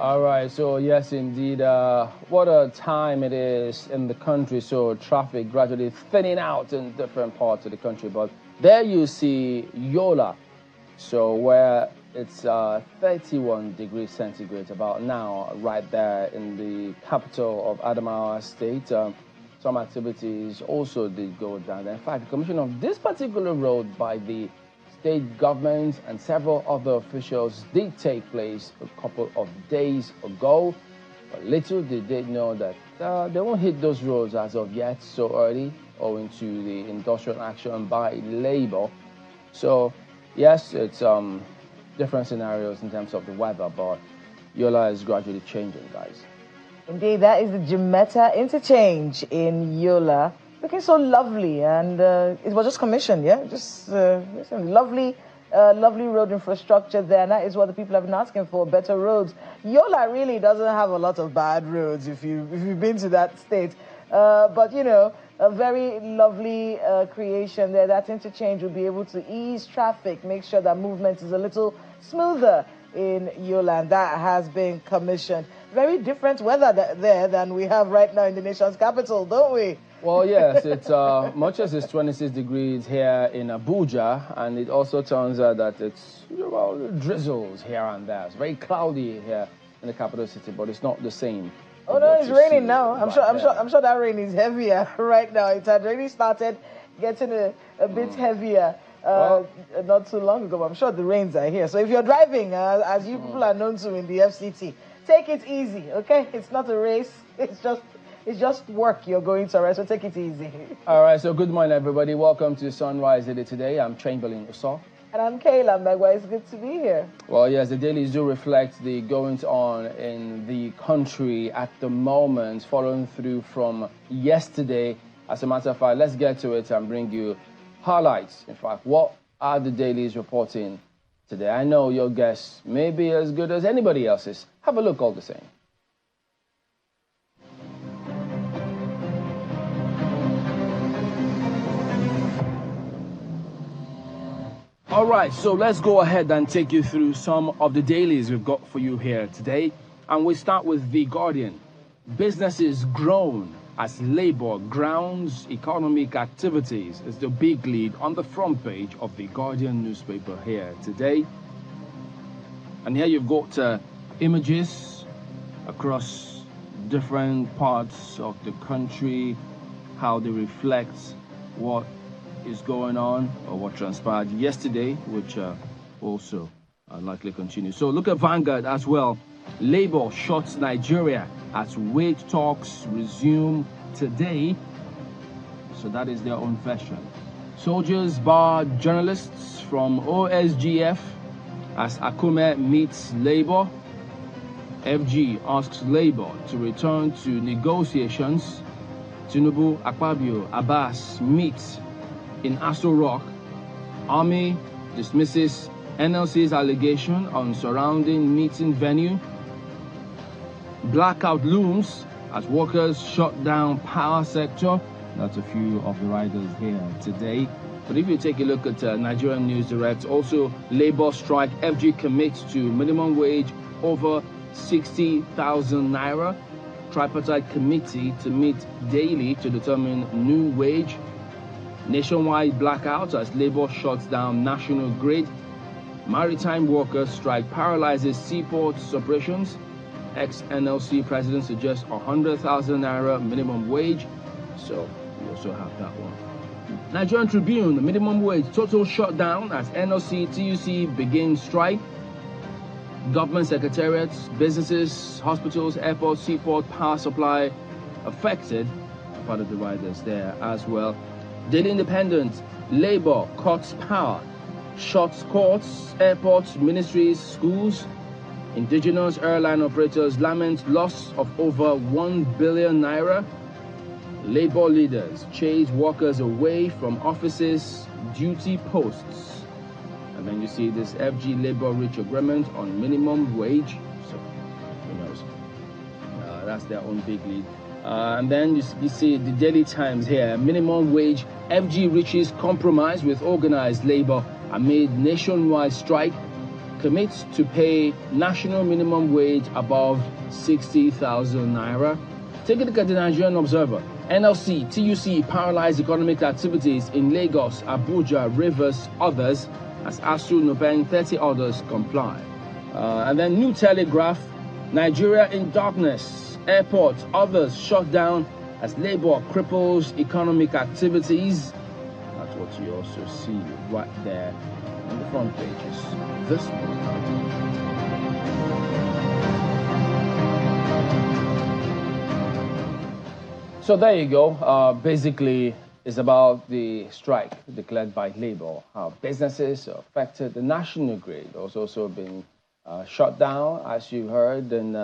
All right, so yes, indeed, what a time it is in the country. So traffic gradually thinning out in different parts of the country. But there you see Yola, so where it's 31 degrees centigrade about now, right there in the capital of Adamawa State. Some activities also did go down. In fact, the commission of this particular road by the state government and several other officials did take place a couple of days ago. But little did they know that they won't hit those roads as of yet so early, owing to the industrial action by labor. So yes, it's different scenarios in terms of the weather, but Yola is gradually changing, guys. Indeed, that is the Jimeta interchange in Yola. Looking so lovely, and it was just commissioned, yeah? Just lovely road infrastructure there, and that is what the people have been asking for, better roads. Yola really doesn't have a lot of bad roads if you've been to that state. But, you know, a very lovely creation there. That interchange will be able to ease traffic, make sure that movement is a little smoother in Yola, and that has been commissioned. Very different weather there than we have right now in the nation's capital, don't we? Well, yes, it's much as it's 26 degrees here in Abuja, and it also turns out that it's drizzles here and there. It's very cloudy here in the capital city, but it's not the same. Oh no, it's raining now. I'm sure that rain is heavier right now. It had already started getting a bit heavier not too long ago. But I'm sure the rains are here. So if you're driving, as you people are known to in the FCT, take it easy, okay? It's not a race. It's just work you're going to, all right? So take it easy. All right, so good morning, everybody. Welcome to Sunrise Daily today. I'm Chamberlain Uso. And I'm Kayla Mbagwa. It's good to be here. Well, yes, the dailies do reflect the goings-on in the country at the moment, following through from yesterday. As a matter of fact, let's get to it and bring you highlights. In fact, what are the dailies reporting today? I know your guess may be as good as anybody else's. Have a look all the same. All right, so let's go ahead and take you through some of the dailies we've got for you here today. And we start with The Guardian. Businesses groan as labor grounds economic activities is the big lead on the front page of The Guardian newspaper here today. And here you've got images across different parts of the country, how they reflect what is going on or what transpired yesterday, which also likely continue. So look at Vanguard as well. Labour shorts Nigeria as wage talks resume today. So that is their own version. Soldiers bar journalists from OSGF as Akume meets Labour. FG asks Labour to return to negotiations. Tinubu, Akpabio, Abbas meet in Aso Rock. Army dismisses NLC's allegation on surrounding meeting venue. Blackout looms as workers shut down power sector. That's a few of the riders here today. But if you take a look at Nigerian News Direct, also labor strike, FG commits to minimum wage over 60,000 naira. Tripartite committee to meet daily to determine new wage. Nationwide blackout as Labour shuts down national grid. Maritime workers strike paralyzes seaports operations. Ex-NLC president suggests 100,000 naira minimum wage. So we also have that one. Nigerian Tribune, the minimum wage total shutdown as NLC TUC begins strike. Government secretariats, businesses, hospitals, airports, seaport, power supply affected. Part of the riders there as well. Daily Independent, Labour cuts power, shuts courts, airports, ministries, schools. Indigenous airline operators lament loss of over 1 billion naira. Labour leaders chase workers away from offices, duty posts. And then you see this FG Labour reach agreement on minimum wage. So, who knows? That's their own big lead. And then you see the Daily Times here. Minimum wage, FG reaches compromise with organized labor amid nationwide strike. commits to pay national minimum wage above 60,000 naira. Take a look at the Nigerian Observer. NLC, TUC paralyzed economic activities in Lagos, Abuja, Rivers, others, as ASU, Nupen, 30 others comply. And then New Telegraph, Nigeria in darkness, airports, others shut down as labor cripples economic activities. That's what you also see right there on the front pages this morning. So there you go. Basically, it's about the strike declared by labor, how businesses are affected. The national grid has also been shut down, as you heard, and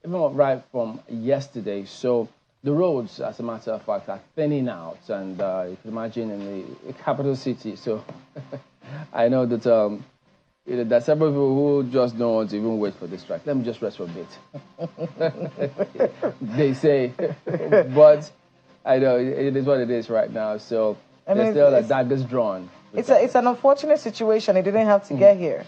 even right from yesterday. So the roads, as a matter of fact, are thinning out, and you can imagine in the capital city. So I know that there are several people who just don't want to even wait for the strike. Let me just rest for a bit. They say, but I know it is what it is right now. So there's still a daggers drawn. It's an unfortunate situation. It didn't have to get here.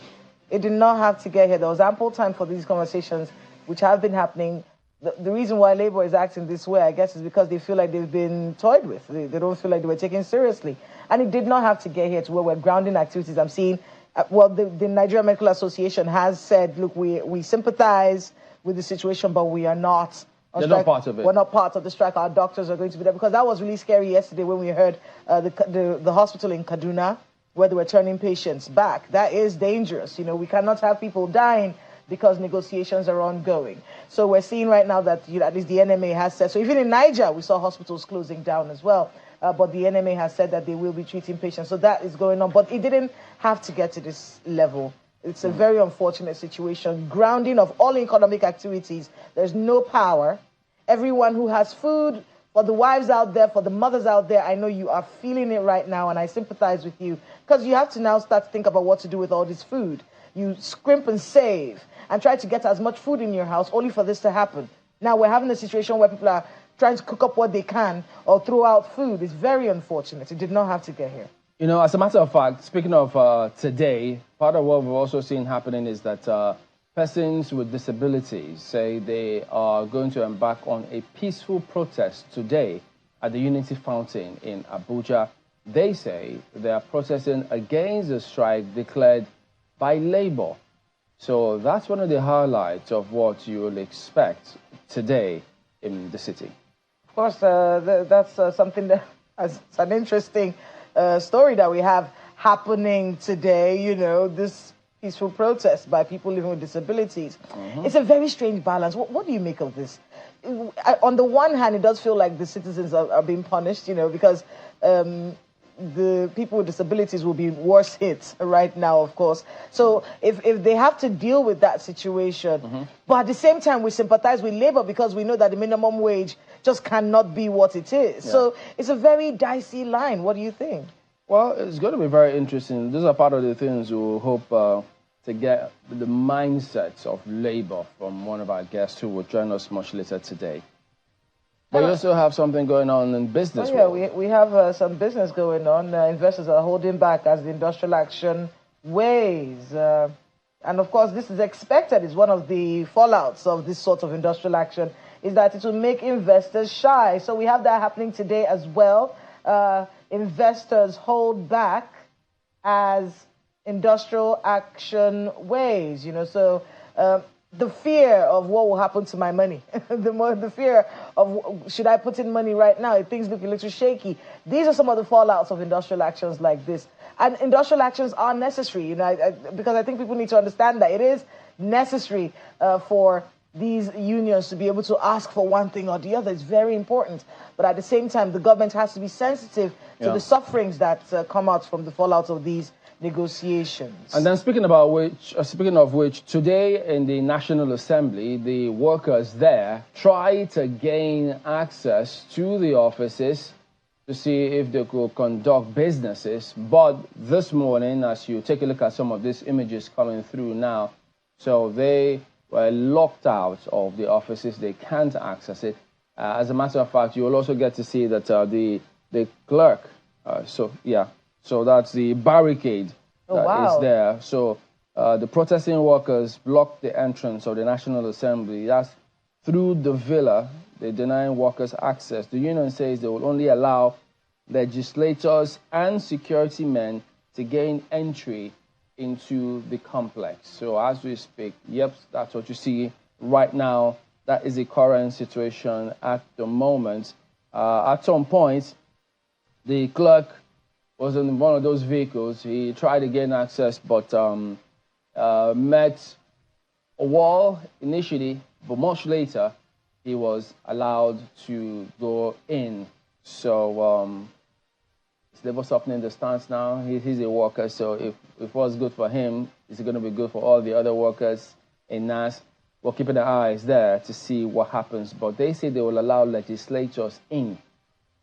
It did not have to get here. There was ample time for these conversations, which have been happening. The reason why Labour is acting this way, I guess, is because they feel like they've been toyed with. They don't feel like they were taken seriously. And it did not have to get here to where we're grounding activities. I'm seeing, the Nigerian Medical Association has said, look, we sympathize with the situation, but we are not on strike. Not part of it. We're not part of the strike. Our doctors are going to be there. Because that was really scary yesterday when we heard the hospital in Kaduna, where they were turning patients back. That is dangerous. You know, we cannot have people dying because negotiations are ongoing. So we're seeing right now that at least the NMA has said, so even in Niger, we saw hospitals closing down as well. But the NMA has said that they will be treating patients. So that is going on. But it didn't have to get to this level. It's a very unfortunate situation. Grounding of all economic activities. There's no power. Everyone who has food, for the wives out there, for the mothers out there, I know you are feeling it right now, and I sympathize with you. Because you have to now start to think about what to do with all this food. You scrimp and save and try to get as much food in your house only for this to happen. Now we're having a situation where people are trying to cook up what they can or throw out food. It's very unfortunate. It did not have to get here. You know, as a matter of fact, speaking of today, part of what we've also seen happening is that persons with disabilities say they are going to embark on a peaceful protest today at the Unity Fountain in Abuja. They say they are protesting against the strike declared by Labour. So that's one of the highlights of what you will expect today in the city. Of course, that's something that is an interesting story that we have happening today, you know, this peaceful protest by people living with disabilities. It's a very strange balance. What do you make of this? On the one hand, it does feel like the citizens are being punished, you know, because the people with disabilities will be worse hit right now, of course. So if they have to deal with that situation, but at the same time, we sympathize with Labour because we know that the minimum wage just cannot be what it is. Yeah. So it's a very dicey line. What do you think? Well, it's going to be very interesting. These are part of the things we hope to get the mindsets of Labour from one of our guests who will join us much later today. But we also have something going on in business. Oh, yeah, we have some business going on. Investors are holding back as the industrial action weighs. And of course, this is expected. It's one of the fallouts of this sort of industrial action is that it will make investors shy. So we have that happening today as well. Investors hold back as industrial action weighs, you know. So the fear of what will happen to my money, the fear of should I put in money right now if things look a little shaky. These are some of the fallouts of industrial actions like this. And industrial actions are necessary, you know, because I think people need to understand that it is necessary for these unions to be able to ask for one thing or the other. It's very important. But at the same time, the government has to be sensitive to the sufferings that come out from the fallout of these negotiations. And then speaking of which, today in the National Assembly, the workers there try to gain access to the offices to see if they could conduct businesses. But this morning, as you take a look at some of these images coming through now, so they were locked out of the offices. They can't access it. As a matter of fact, you will also get to see that the clerk, so that's the barricade that is there. So the protesting workers blocked the entrance of the National Assembly. That's through the villa. They're denying workers access. The union says they will only allow legislators and security men to gain entry into the complex. So as we speak, yep, that's what you see right now. That is the current situation at the moment. At some point, the clerk was in one of those vehicles. He tried to gain access, but met a wall initially, but much later, he was allowed to go in. So it's never softening the stance now. He's a worker, so if what's good for him, is it going to be good for all the other workers in NAS? We're keeping our eyes there to see what happens. But they say they will allow legislators in.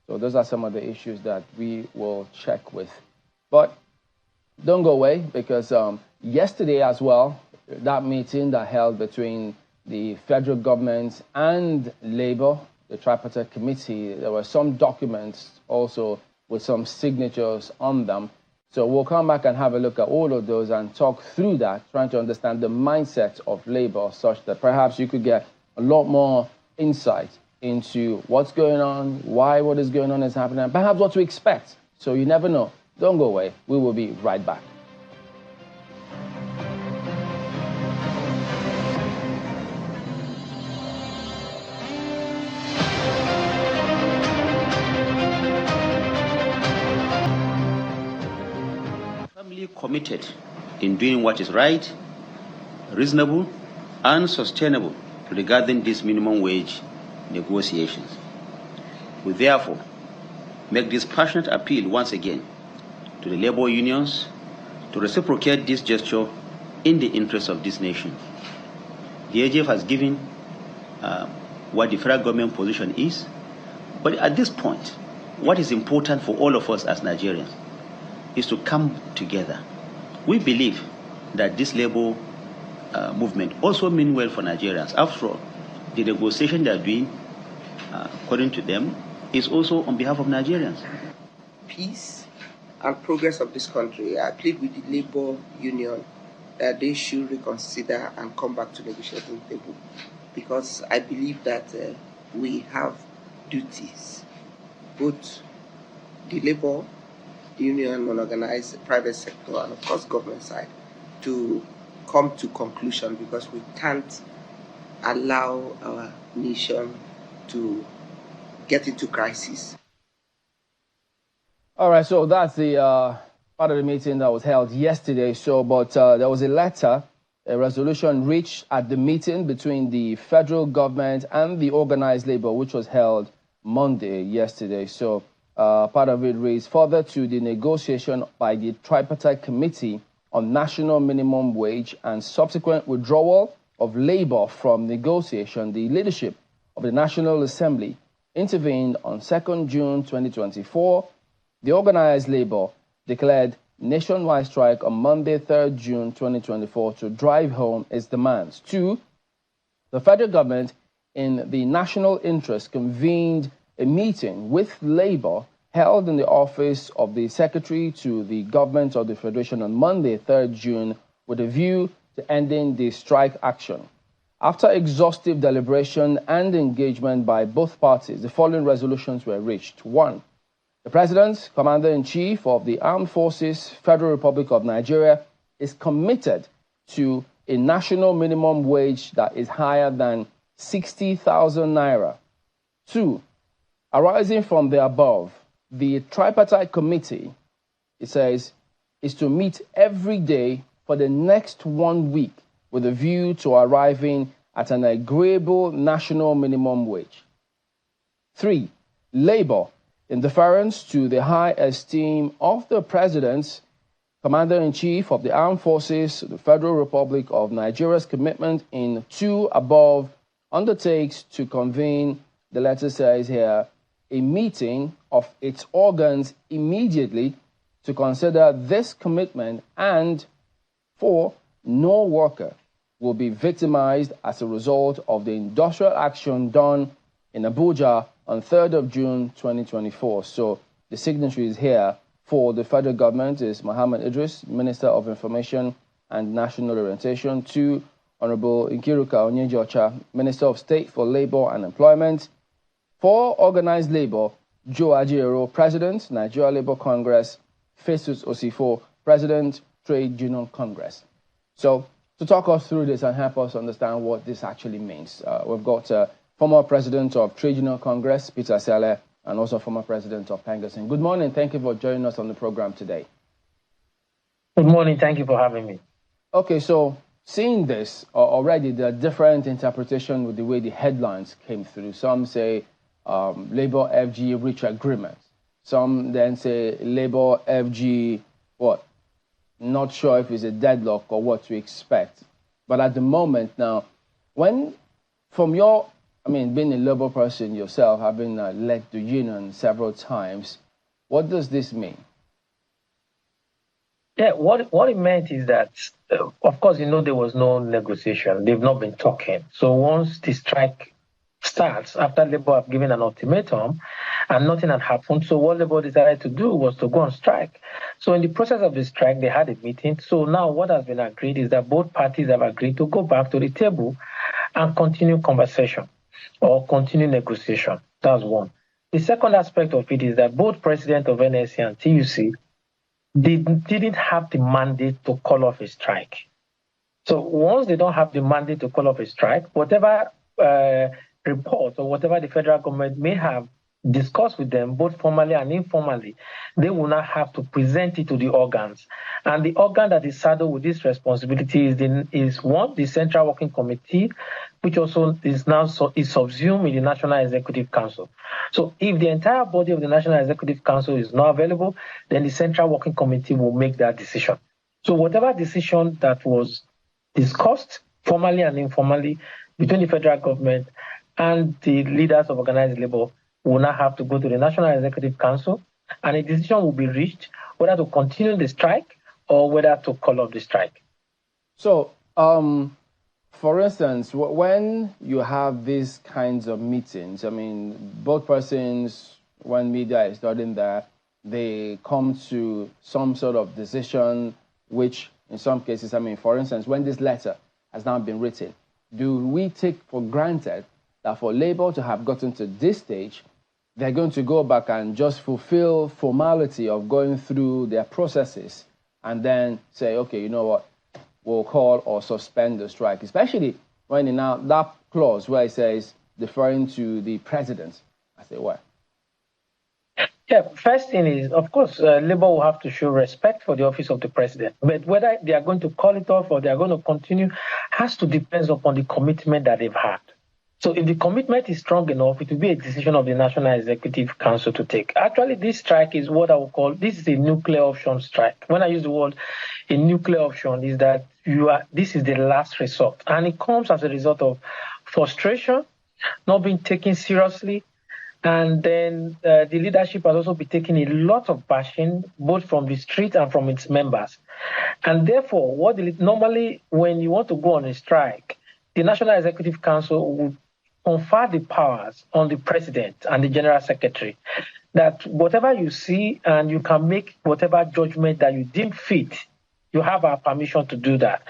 So those are some of the issues that we will check with. But don't go away, because yesterday as well, that meeting that held between the federal government and Labour, the tripartite committee, there were some documents also with some signatures on them. So we'll come back and have a look at all of those and talk through that, trying to understand the mindset of Labour, such that perhaps you could get a lot more insight into what's going on, why what is going on is happening, and perhaps what to expect. So you never know. Don't go away. We will be right back. Committed in doing what is right, reasonable, and sustainable regarding these minimum wage negotiations. We therefore make this passionate appeal once again to the labor unions to reciprocate this gesture in the interest of this nation. The AGF has given what the federal government position is, but at this point, what is important for all of us as Nigerians is to come together. We believe that this labor movement also means well for Nigerians. After all, the negotiation they are doing, according to them, is also on behalf of Nigerians. Peace and progress of this country, I plead with the labor union that they should reconsider and come back to negotiating table, because I believe that we have duties, both the labor union, unorganized private sector, and of course government side, to come to conclusion, because we can't allow our nation to get into crisis. All right, so that's the part of the meeting that was held yesterday. So, but there was a letter, a resolution reached at the meeting between the federal government and the organized labor, which was held Monday yesterday. So part of it reads, further to the negotiation by the tripartite committee on national minimum wage and subsequent withdrawal of labor from negotiation, the leadership of the National Assembly intervened on 2nd June 2024. The organized labor declared nationwide strike on Monday, 3rd June 2024 to drive home its demands. 2, the federal government, in the national interest, convened a meeting with Labour held in the office of the Secretary to the Government of the Federation on Monday, 3rd June, with a view to ending the strike action. After exhaustive deliberation and engagement by both parties, the following resolutions were reached. 1. The President, Commander-in-Chief of the Armed Forces, Federal Republic of Nigeria, is committed to a national minimum wage that is higher than 60,000 naira. 2. Arising from the above, the tripartite committee, it says, is to meet every day for the next 1 week with a view to arriving at an agreeable national minimum wage. 3. Labour, in deference to the high esteem of the President, Commander-in-Chief of the Armed Forces, the Federal Republic of Nigeria's commitment in 2 above, undertakes to convene, the letter says here, a meeting of its organs immediately to consider this commitment, and 4, no worker will be victimized as a result of the industrial action done in Abuja on 3rd of June 2024. So the signatories here for the federal government is Mohammed Idris, Minister of Information and national orientation. 2, Honorable Nkiruka Onyeji-Ocha, Minister of State for Labor and Employment. 4, Organized Labor, Joe Ajaero, President, Nigeria Labour Congress. Festus Osifo, President, Trade Union Congress. So, to talk us through this and help us understand what this actually means, we've got former President of Trade Union Congress, Peter Sele, and also former President of Pengerson. Good morning. Thank you for joining us on the program today. Good morning. Thank you for having me. Okay, so seeing this already, there are different interpretations with the way the headlines came through. Some say Labour FG reach agreement. Some then say Labour FG, what? Not sure if it's a deadlock or what to expect. But at the moment now, when, from your, being a Labour person yourself, having led the union several times, what does this mean? Yeah, what it meant is that, of course, there was no negotiation. They've not been talking. So once the strike starts, after Labour have given an ultimatum and nothing had happened, so what Labour decided to do was to go on strike. So in the process of the strike, they had a meeting. So now what has been agreed is that both parties have agreed to go back to the table and continue conversation or continue negotiation. That's one. The second aspect of it is that both President of NSC and TUC didn't have the mandate to call off a strike. So once they don't have the mandate to call off a strike, whatever report or whatever the federal government may have discussed with them, both formally and informally, they will not have to present it to the organs. And the organ that is saddled with this responsibility is one, the Central Working Committee, which also is now is subsumed in the National Executive Council. So if the entire body of the National Executive Council is not available, then the Central Working Committee will make that decision. So whatever decision that was discussed formally and informally between the federal government and the leaders of organized labor will now have to go to the National Executive Council, and a decision will be reached whether to continue the strike or whether to call off the strike. So, for instance, when you have these kinds of meetings, both persons, when media is not in there, they come to some sort of decision, which in some cases, for instance, when this letter has now been written, do we take for granted that for Labour to have gotten to this stage, they're going to go back and just fulfill formality of going through their processes and then say, okay, you know what, we'll call or suspend the strike, especially when in that clause where it says deferring to the president, as it were? Yeah, first thing is, of course, Labour will have to show respect for the office of the president. But whether they are going to call it off or they are going to continue has to depend upon the commitment that they've had. So if the commitment is strong enough, it will be a decision of the National Executive Council to take. Actually, this strike is what I would call, this is a nuclear option strike. When I use the word a nuclear option, is that this is the last resort. And it comes as a result of frustration, not being taken seriously. And then the leadership has also been taking a lot of bashing, both from the street and from its members. And therefore, normally when you want to go on a strike, the National Executive Council would confer the powers on the president and the general secretary, that whatever you see and you can make whatever judgment that you deem fit, you have our permission to do that.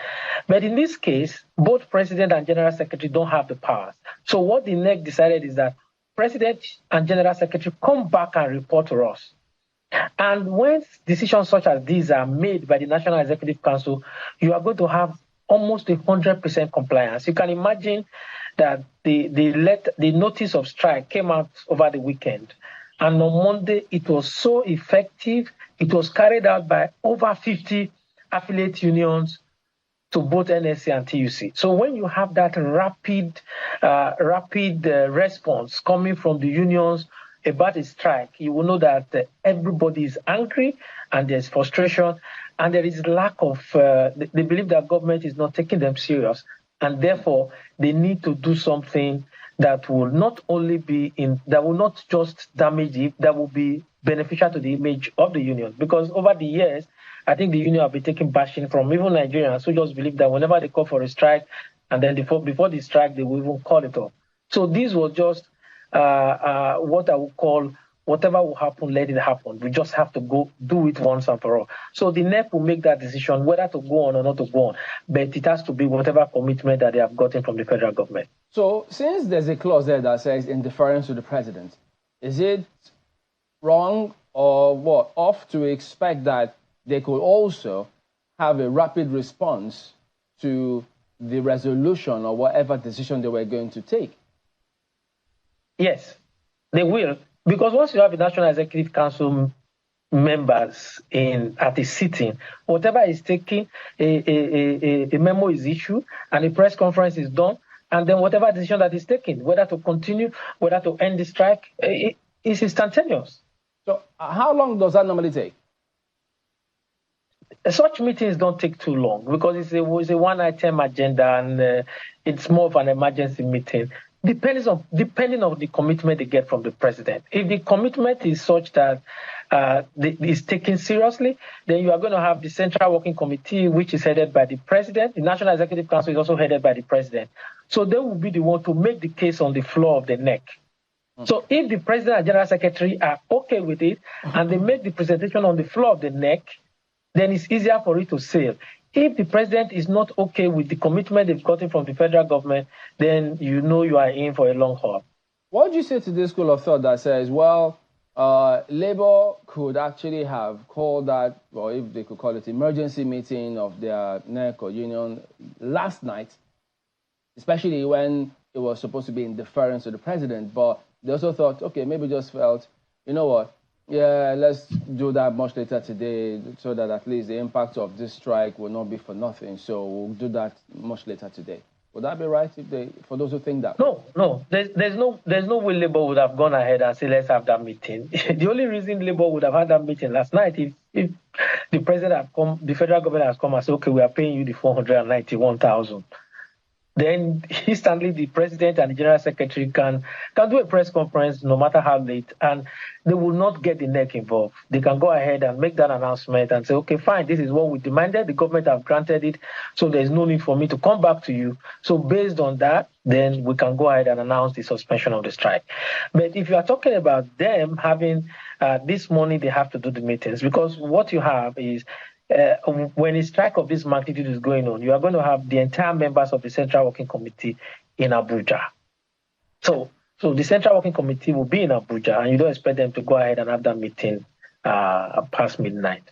But in this case, both president and general secretary don't have the powers. So what the NEC decided is that president and general secretary come back and report to us. And when decisions such as these are made by the National Executive Council, you are going to have almost 100% compliance. You can imagine that the notice of strike came out over the weekend. And on Monday, it was so effective. It was carried out by over 50 affiliate unions to both NSC and TUC. So when you have that rapid response coming from the unions about a strike, you will know that everybody is angry and there's frustration and there is lack of, they believe that government is not taking them serious, and therefore they need to do something that will not only be that will not just damage it, that will be beneficial to the image of the union. Because over the years, I think the union have been taking bashing from even Nigerians who just believe that whenever they call for a strike, and then before the strike, they will even call it off. So this was just what I would call whatever will happen, let it happen. We just have to go do it once and for all. So the NEC will make that decision whether to go on or not to go on. But it has to be whatever commitment that they have gotten from the federal government. So since there's a clause there that says in deference to the president, is it wrong or what off to expect that they could also have a rapid response to the resolution or whatever decision they were going to take? Yes, they will. Because once you have a National Executive Council members at a sitting, whatever is taken, a memo is issued and a press conference is done, and then whatever decision that is taken, whether to continue, whether to end the strike, is instantaneous. So how long does that normally take? Such meetings don't take too long because it's a one-item agenda and it's more of an emergency meeting. Depending on the commitment they get from the president. If the commitment is such that is taken seriously, then you are going to have the Central Working Committee, which is headed by the president. The National Executive Council is also headed by the president. So they will be the one to make the case on the floor of the NEC. So if the president and general secretary are okay with it and they make the presentation on the floor of the NEC, then it's easier for it to sail. If the president is not okay with the commitment they've gotten from the federal government, then you know you are in for a long haul. What do you say to this school of thought that says, well, Labour could actually have called that, or if they could call it emergency meeting of their NEC or union last night, especially when it was supposed to be in deference to the president, but they also thought, okay, maybe just felt, you know what, yeah, let's do that much later today so that at least the impact of this strike will not be for nothing. So we'll do that much later today. Would that be right for those who think that? No. There's no way Labour would have gone ahead and said, let's have that meeting. The only reason Labour would have had that meeting last night is if the president the federal government has come and said, okay, we are paying you the 491,000. Then instantly the president and the general secretary can do a press conference no matter how late, and they will not get the NEC involved. They can go ahead and make that announcement and say, okay, fine, this is what we demanded. The government have granted it, so there's no need for me to come back to you. So based on that, then we can go ahead and announce the suspension of the strike. But if you are talking about them having this morning, they have to do the meetings, because what you have is when a strike of this magnitude is going on, you are going to have the entire members of the Central Working Committee in Abuja. So the Central Working Committee will be in Abuja, and you don't expect them to go ahead and have that meeting past midnight.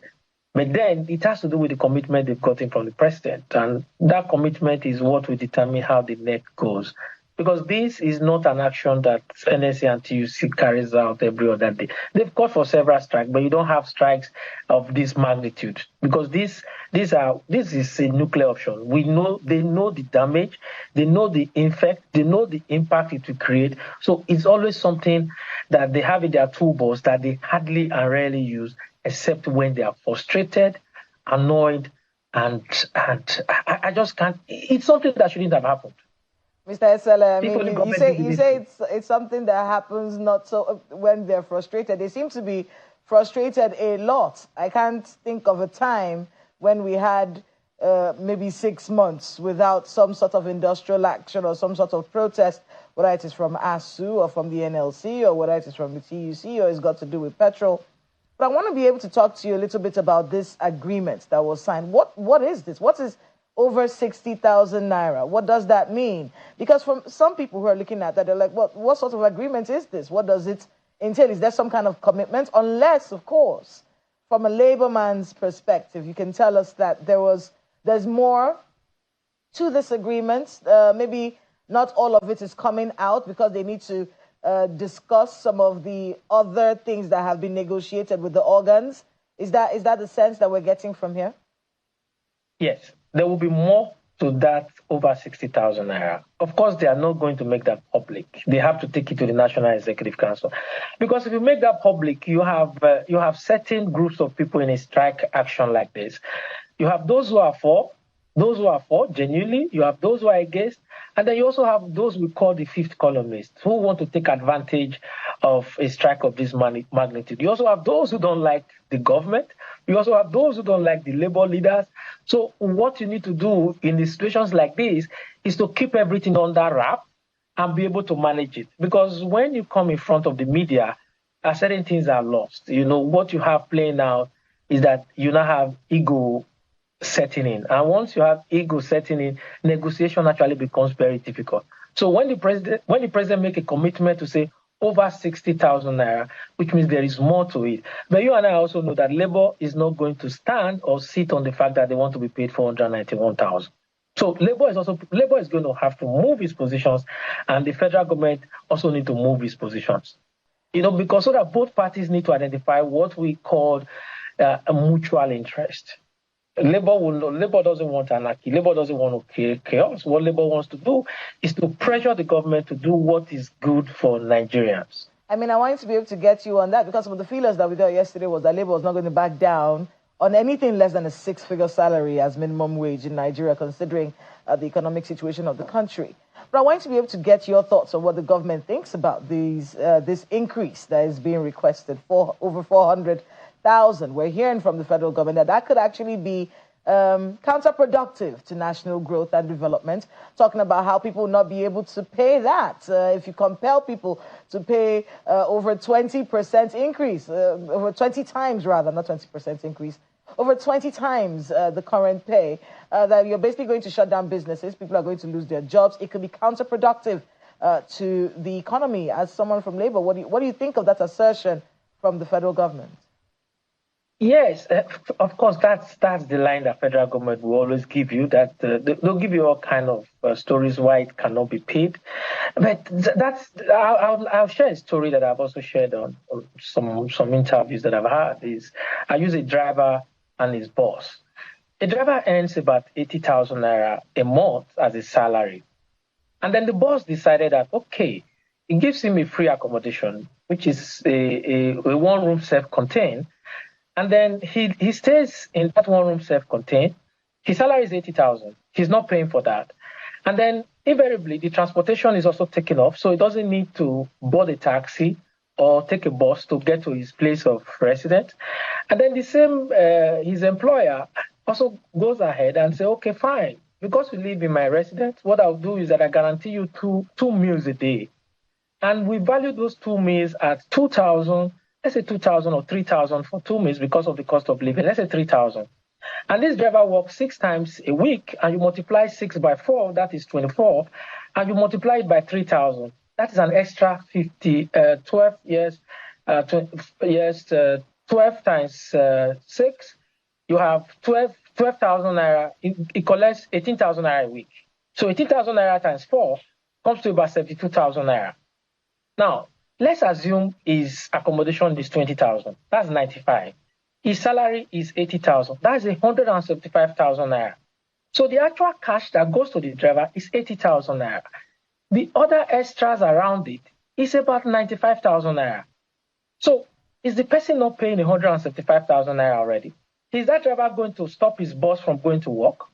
But then it has to do with the commitment they've gotten from the president, and that commitment is what will determine how the NEC goes. Because this is not an action that NSA and TUC carries out every other day. They've called for several strikes, but you don't have strikes of this magnitude, because this is a nuclear option. They know the damage, they know the effect, they know the impact it will create. So it's always something that they have in their toolbox that they hardly and rarely use, except when they are frustrated, annoyed, and I just can't. It's something that shouldn't have happened. Mr. Esele, I mean, you say it's something that happens not so when they're frustrated. They seem to be frustrated a lot. I can't think of a time when we had maybe 6 months without some sort of industrial action or some sort of protest, whether it is from ASU or from the NLC or whether it is from the TUC or it's got to do with petrol. But I want to be able to talk to you a little bit about this agreement that was signed. What is this? What is over 60,000 naira? What does that mean? Because from some people who are looking at that, they're like, what sort of agreement is this? What does it entail? Is there some kind of commitment? Unless, of course, from a labor man's perspective, you can tell us that there's more to this agreement. Maybe not all of it is coming out because they need to discuss some of the other things that have been negotiated with the organs. Is that the sense that we're getting from here? Yes. There will be more to that over 60,000 naira. Of course, they are not going to make that public. They have to take it to the National Executive Council. Because if you make that public, you have certain groups of people in a strike action like this. You have those who are for, genuinely. You have those who are against. And then you also have those we call the fifth columnists who want to take advantage of a strike of this magnitude. You also have those who don't like the government. You also have those who don't like the labor leaders. So what you need to do in the situations like this is to keep everything under wrap and be able to manage it. Because when you come in front of the media, certain things are lost. What you have playing out is that you now have ego setting in. And once you have ego setting in, negotiation actually becomes very difficult. So when the president make a commitment to say over 60,000 naira, which means there is more to it. But you and I also know that Labour is not going to stand or sit on the fact that they want to be paid 491,000. So Labour is going to have to move its positions, and the federal government also need to move its positions. Because so that both parties need to identify what we call a mutual interest. Labour doesn't want anarchy. Labour doesn't want chaos. What Labour wants to do is to pressure the government to do what is good for Nigerians. I mean, I wanted to be able to get you on that because some of the feelers that we got yesterday was that Labour was not going to back down on anything less than a six-figure salary as minimum wage in Nigeria, considering the economic situation of the country. But I wanted to be able to get your thoughts on what the government thinks about this increase that is being requested for over 400,000. We're hearing from the federal government that could actually be counterproductive to national growth and development, talking about how people will not be able to pay that. If you compel people to pay over 20% increase, over 20 times rather, not 20% increase, over 20 times the current pay, that you're basically going to shut down businesses, people are going to lose their jobs. It could be counterproductive to the economy. As someone from Labour, what do you think of that assertion from the federal government? Yes, of course, that's the line that federal government will always give you, that they'll give you all kind of stories why it cannot be paid. But I'll share a story that I've also shared on some interviews that I've had. I use a driver and his boss. A driver earns about 80,000 naira a month as a salary. And then the boss decided that, okay, it gives him a free accommodation, which is a one-room self-contained. And then he stays in that one-room self-contained. His salary is 80,000. He's not paying for that. And then invariably, the transportation is also taken off, so he doesn't need to board a taxi or take a bus to get to his place of residence. And then the same, his employer also goes ahead and say, okay, fine. Because you live in my residence, what I'll do is that I guarantee you two meals a day. And we value those 2 meals at 2,000. Let's say 2,000 or 3,000 for 2 meals because of the cost of living. Let's say 3,000. And this driver works 6 times a week, and you multiply 6 by 4, that is 24, and you multiply it by 3,000. That is an extra 12 years, 12 times 6. You have 12,000 naira. It collects 18,000 naira a week. So 18,000 naira times 4 comes to about 72,000 naira. Now, let's assume his accommodation is 20,000. That's 95. His salary is 80,000. That's 175,000 naira. So the actual cash that goes to the driver is 80,000 naira. The other extras around it is about 95,000 naira. So is the person not paying 175,000 naira already? Is that driver going to stop his boss from going to work?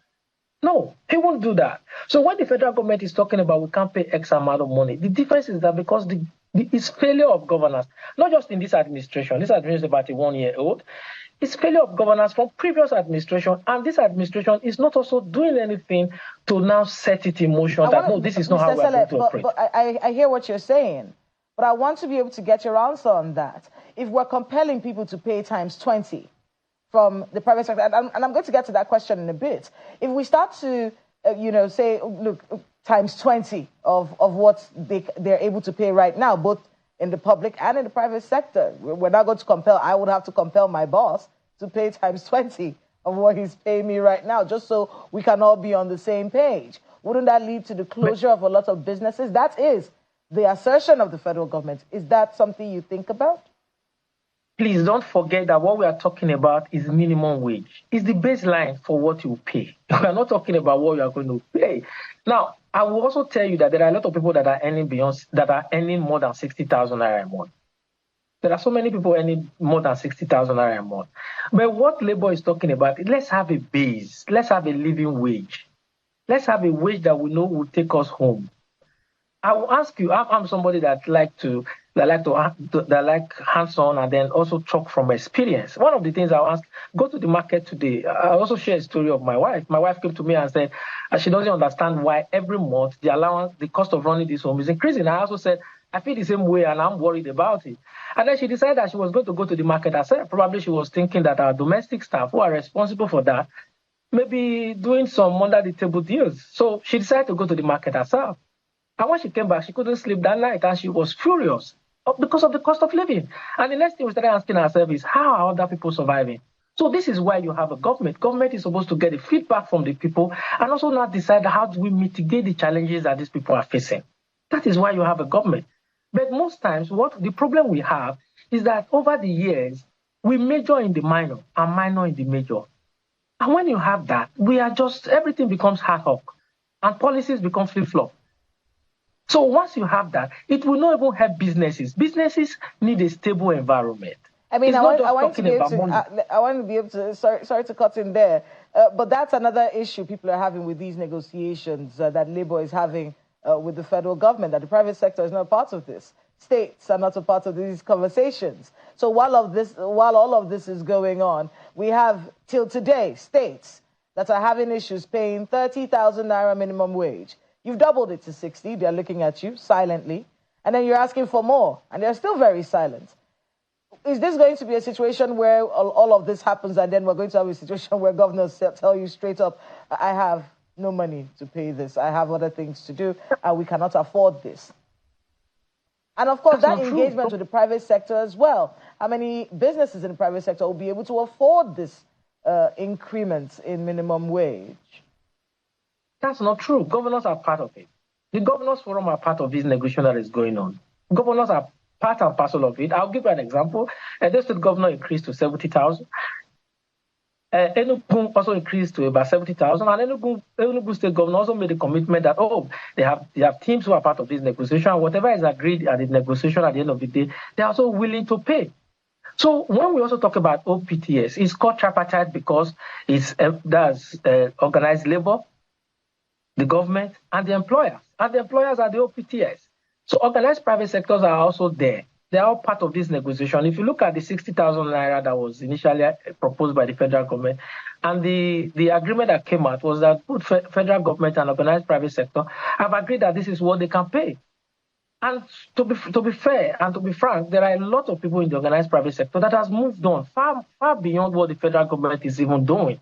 No, he won't do that. So when the federal government is talking about we can't pay X amount of money, the difference is that because it's failure of governance, not just in this administration is about a 1-year-old, it's failure of governance from previous administration, and this administration is not also doing anything to now set it in motion this is not how we're going to operate. But I hear what you're saying, but I want to be able to get your answer on that. If we're compelling people to pay times 20 from the private sector, and I'm going to get to that question in a bit, if we start to, say, look, times 20 of what they're able to pay right now, both in the public and in the private sector. We're not going to compel, I would have to compel my boss to pay times 20 of what he's paying me right now, just so we can all be on the same page. Wouldn't that lead to the closure of a lot of businesses? That is the assertion of the federal government. Is that something you think about? Please don't forget that what we are talking about is minimum wage. It's the baseline for what you pay. We are not talking about what you are going to pay. Now, I will also tell you that there are a lot of people that are earning more than 60,000 naira a month. There are so many people earning more than 60,000 naira a month. But what Labour is talking about is let's have a base. Let's have a living wage. Let's have a wage that we know will take us home. I will ask you, I'm somebody that like hands-on and then also talk from experience. One of the things I'll ask, go to the market today. I also share a story of my wife. My wife came to me and said she doesn't understand why every month the cost of running this home is increasing. I also said, I feel the same way, and I'm worried about it. And then she decided that she was going to go to the market herself. Probably she was thinking that our domestic staff who are responsible for that may be doing some under-the-table deals. So she decided to go to the market herself. And when she came back, she couldn't sleep that night, and she was furious because of the cost of living. And the next thing we started asking ourselves is, how are other people surviving? So this is why you have a government. Government is supposed to get the feedback from the people and also now decide how do we mitigate the challenges that these people are facing. That is why you have a government. But most times, what the problem we have is that over the years, we major in the minor and minor in the major. And when you have that, everything becomes ad hoc and policies become flip-flop. So once you have that, it will not even help businesses. Businesses need a stable environment. I mean, I want to be able to, sorry to cut in there, but that's another issue people are having with these negotiations that Labour is having with the federal government, that the private sector is not a part of this. States are not a part of these conversations. So while all of this is going on, we have till today states that are having issues paying 30,000 naira minimum wage. You've doubled it to 60. They're looking at you silently. And then you're asking for more, and they're still very silent. Is this going to be a situation where all of this happens and then we're going to have a situation where governors tell you straight up, I have no money to pay this, I have other things to do, and we cannot afford this? And of course, that engagement with the private sector as well. How many businesses in the private sector will be able to afford this increment in minimum wage? That's not true. Governors are part of it. The Governors Forum are part of this negotiation that is going on. Governors are part and parcel of it. I'll give you an example. The state governor increased to 70,000. Enugu also increased to about 70,000. And Enugu state governor also made a commitment that, they have teams who are part of this negotiation. Whatever is agreed at the negotiation at the end of the day, they're also willing to pay. So when we also talk about OPTS, it's called tripartite because it's organized labor, the government, and the employers. And the employers are the OPTS. So organized private sectors are also there. They are all part of this negotiation. If you look at the 60,000 naira that was initially proposed by the federal government, and the agreement that came out was that both federal government and organized private sector have agreed that this is what they can pay. And to be fair and to be frank, there are a lot of people in the organized private sector that has moved on far beyond what the federal government is even doing.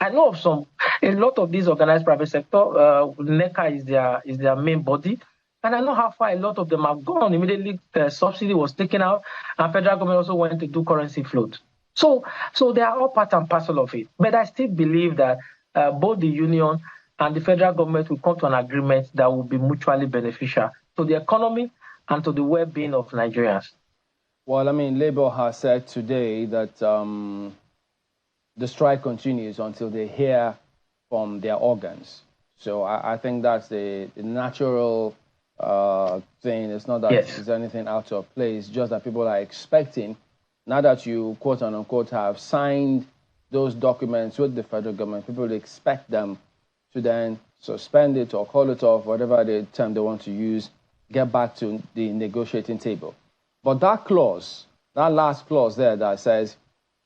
I know of a lot of these organized private sector, NECA is their main body. And I know how far a lot of them have gone. Immediately, subsidy was taken out, and federal government also went to do currency float. So they are all part and parcel of it. But I still believe that both the union and the federal government will come to an agreement that will be mutually beneficial to the economy and to the well-being of Nigerians. Well, I mean, Labour has said today that the strike continues until they hear from their organs. So I think that's the natural thing. It's not that there's anything out of place, just that people are expecting, now that you quote unquote have signed those documents with the federal government, people expect them to then suspend it or call it off, whatever the term they want to use, get back to the negotiating table. But that clause, that last clause there that says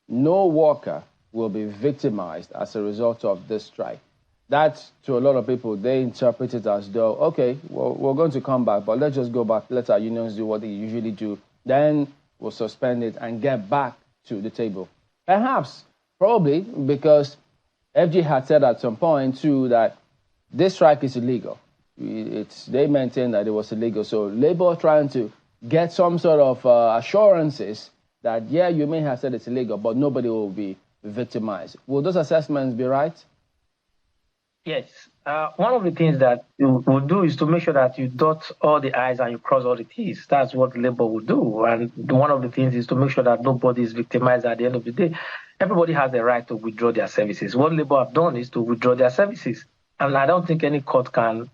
no worker will be victimized as a result of this strike, that, to a lot of people, they interpret it as though, okay, well, we're going to come back, but let's just go back, let our unions do what they usually do, then we'll suspend it and get back to the table. Perhaps, probably, because FG had said at some point, too, that this strike is illegal. They maintain that it was illegal. So Labour trying to get some sort of assurances that, yeah, you may have said it's illegal, but nobody will be victimized. Will those assessments be right? Yes. One of the things that you will do is to make sure that you dot all the I's and you cross all the T's. That's what Labour will do. And one of the things is to make sure that nobody is victimized at the end of the day. Everybody has the right to withdraw their services. What Labour have done is to withdraw their services. And I don't think any court can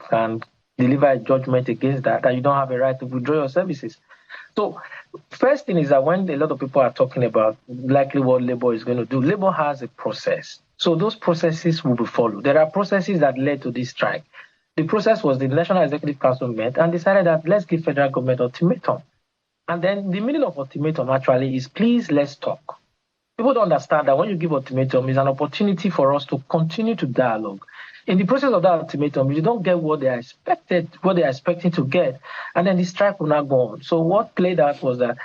deliver a judgment against that you don't have a right to withdraw your services. So first thing is that when a lot of people are talking about likely what Labour is going to do, Labour has a process. So those processes will be followed. There are processes that led to this strike. The process was the National Executive Council met and decided that let's give federal government ultimatum. And then the meaning of ultimatum actually is please, let's talk. People don't understand that when you give ultimatum, it's an opportunity for us to continue to dialogue. in the process of that ultimatum, you don't get what they are expecting to get, and then the strike will not go on. So what played out was that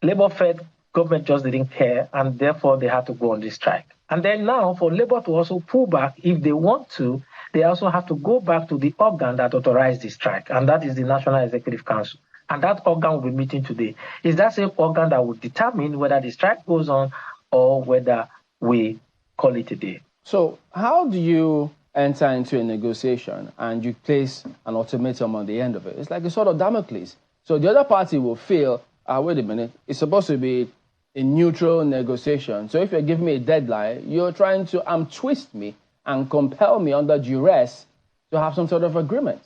Labour felt government just didn't care, and therefore they had to go on the strike. And then now, for Labour to also pull back, if they want to, they also have to go back to the organ that authorized the strike, and that is the National Executive Council. And that organ will be meeting today. It's that same organ that will determine whether the strike goes on or whether we call it a day. So how do you enter into a negotiation and you place an ultimatum on the end of it? It's like a sort of Damocles. So the other party will feel, wait a minute, it's supposed to be a neutral negotiation. So if you're giving me a deadline, you're trying to twist me and compel me under duress to have some sort of agreement.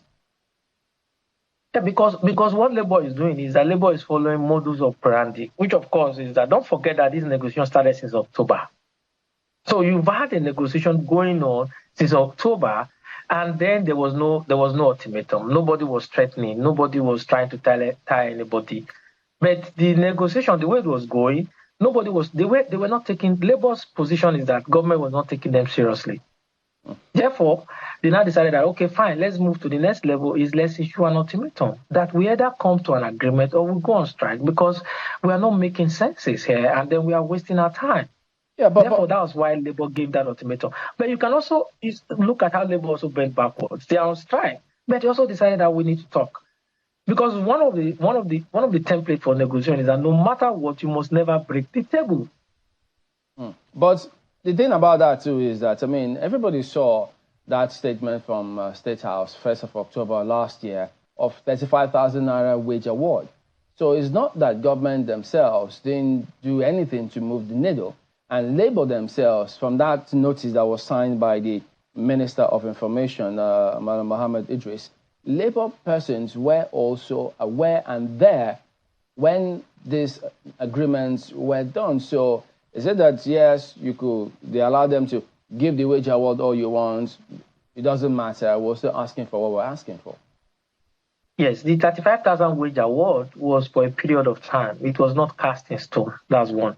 Yeah, because what Labour is doing is that Labour is following modus operandi, which of course is that don't forget that this negotiation started since October. So you've had a negotiation going on since October, and then there was no ultimatum. Nobody was threatening. Nobody was trying to tie anybody. But the negotiation, the way it was going, they were not taking. Labour's position is that government was not taking them seriously. Therefore, they now decided that, okay, fine, let's move to the next level, let's issue an ultimatum that we either come to an agreement or we go on strike, because we are not making senses here, and then we are wasting our time. Yeah, therefore, that was why Labour gave that ultimatum. But you can also look at how Labour also bent backwards. They are on strike, but they also decided that we need to talk. Because one of the templates for negotiation is that no matter what, you must never break the table. But the thing about that too is that, I mean, everybody saw that statement from State House, 1st of October last year, of 35,000 naira wage award. So it's not that government themselves didn't do anything to move the needle. And Labour themselves, from that notice that was signed by the Minister of Information, Madam Mohammed Idris, Labour persons were also aware and there when these agreements were done. So is it that, yes, they allow them to give the wage award all you want, it doesn't matter, we're still asking for what we're asking for? Yes, the 35,000 wage award was for a period of time. It was not cast in stone. That's one.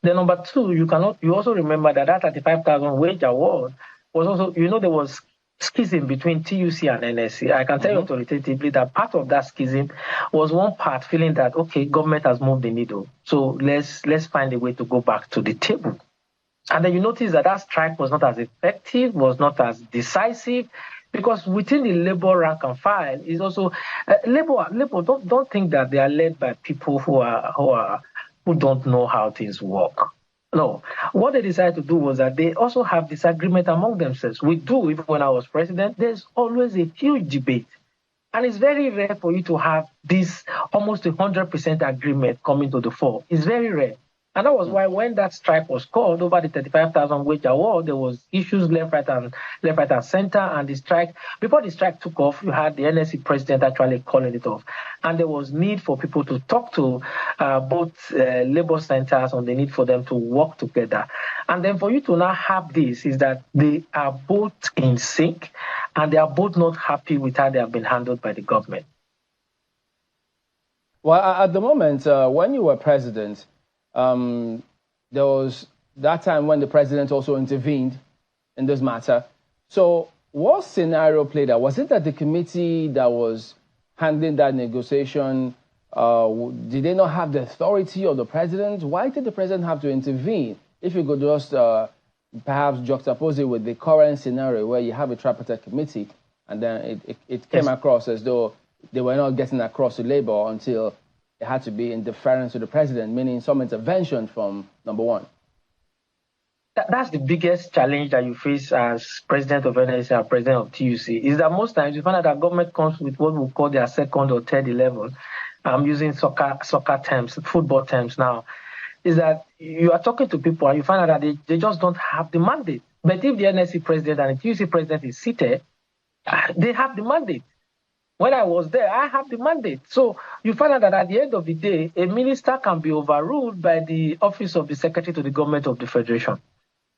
Then number two, you also remember that 35,000 wage award was also, there was schism between TUC and NSC. I can tell you authoritatively that part of that schism was one part feeling that, okay, government has moved the needle, so let's find a way to go back to the table. And then you notice that strike was not as effective, was not as decisive, because within the Labour rank and file is also Labour don't think that they are led by people who don't know how things work. No, what they decided to do was that they also have disagreement among themselves. We do, even when I was president, there's always a huge debate. And it's very rare for you to have this almost 100% agreement coming to the fore. It's very rare. And that was why when that strike was called over the 35,000 wage award, there was issues left, right, and center. And the strike, before the strike took off, you had the NSC president actually calling it off. And there was need for people to talk to both labor centers on the need for them to work together. And then for you to now have this is that they are both in sync and they are both not happy with how they have been handled by the government. Well, at the moment, when you were president, there was that time when the president also intervened in this matter. So what scenario played out? Was it that the committee that was handling that negotiation, did they not have the authority of the president? Why did the president have to intervene? If you could just perhaps juxtapose it with the current scenario where you have a tripartite committee and then it came across as though they were not getting across to Labour until it had to be in deference to the president, meaning some intervention from number one. That's the biggest challenge that you face as president of NSC and president of TUC, is that most times you find out that government comes with what we call their second or third 11. I'm using soccer terms, football terms now, is that you are talking to people and you find out that they just don't have the mandate. But if the NSC president and the TUC president is seated, they have the mandate. When I was there, I have the mandate. So you find out that at the end of the day, a minister can be overruled by the office of the secretary to the government of the federation.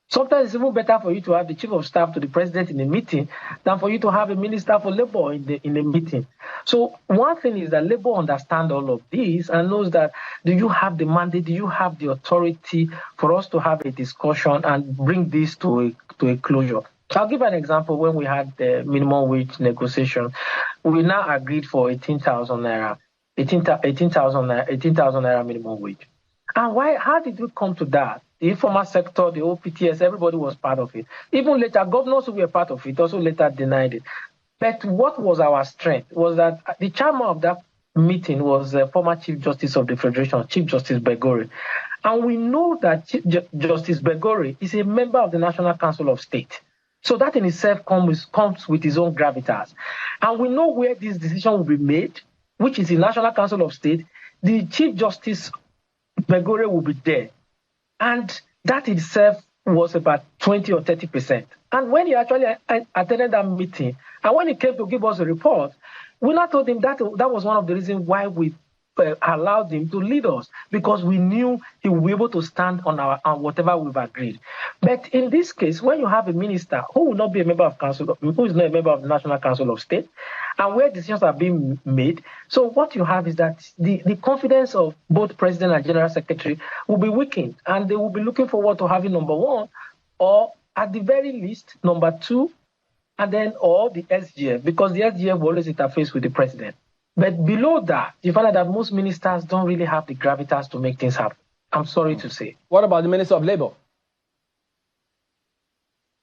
Sometimes it's even better for you to have the chief of staff to the president in a meeting than for you to have a minister for labor in a meeting. So one thing is that Labour understands all of this and knows that, do you have the mandate, do you have the authority for us to have a discussion and bring this to a closure? I'll give an example. When we had the minimum wage negotiation, we now agreed for 18,000 naira, 18,000 naira minimum wage. And why? How did we come to that? The informal sector, the OPTS, everybody was part of it. Even later, governors who were part of it also later denied it. But what was our strength was that the chairman of that meeting was former Chief Justice of the Federation, Chief Justice Begore. And we know that Chief Justice Begore is a member of the National Council of State. So that in itself comes with its own gravitas. And we know where this decision will be made, which is the National Council of State. The Chief Justice Begore will be there. And that itself was about 20 or 30%. And when he actually attended that meeting, and when he came to give us a report, we not told him that was one of the reasons why we allowed him to lead us, because we knew he would be able to stand on whatever we've agreed. But in this case, when you have a minister who will not be a member of council, who is not a member of the National Council of State, and where decisions are being made, so what you have is that the confidence of both president and general secretary will be weakened, and they will be looking forward to having number one, or at the very least, number two, and then or the SGF, because the SGF will always interface with the president. But below that, you find out that most ministers don't really have the gravitas to make things happen. I'm sorry to say. What about the Minister of Labour?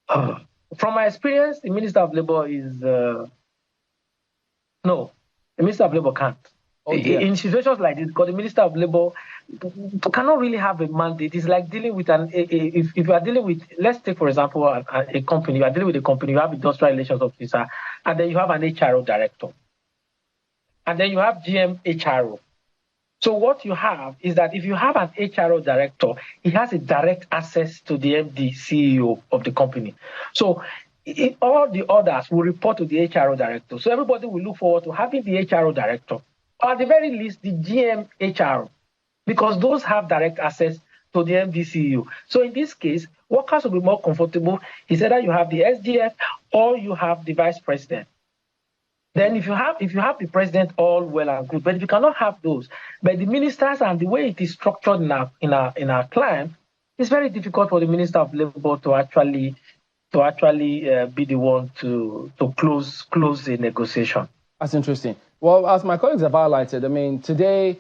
From my experience, the Minister of Labour is... no, the Minister of Labour can't. Oh, in situations like this, because the Minister of Labour cannot really have a mandate. It's like dealing with if you are dealing with, let's take, for example, a company. You are dealing with a company, you have industrial relations officer, and then you have an HRO director. And then you have GM HRO. So what you have is that if you have an HRO director, he has a direct access to the MD, CEO of the company. So all the others will report to the HRO director. So everybody will look forward to having the HRO director, or at the very least, the GM HRO, because those have direct access to the MD, CEO. So in this case, workers will be more comfortable. It's either you have the SGF or you have the vice president. Then if you have the president, all well and good. But if you cannot have those, but the ministers and the way it is structured in our plan, it's very difficult for the Minister of Labour to actually be the one to close the negotiation. That's interesting. Well, as my colleagues have highlighted, I mean, today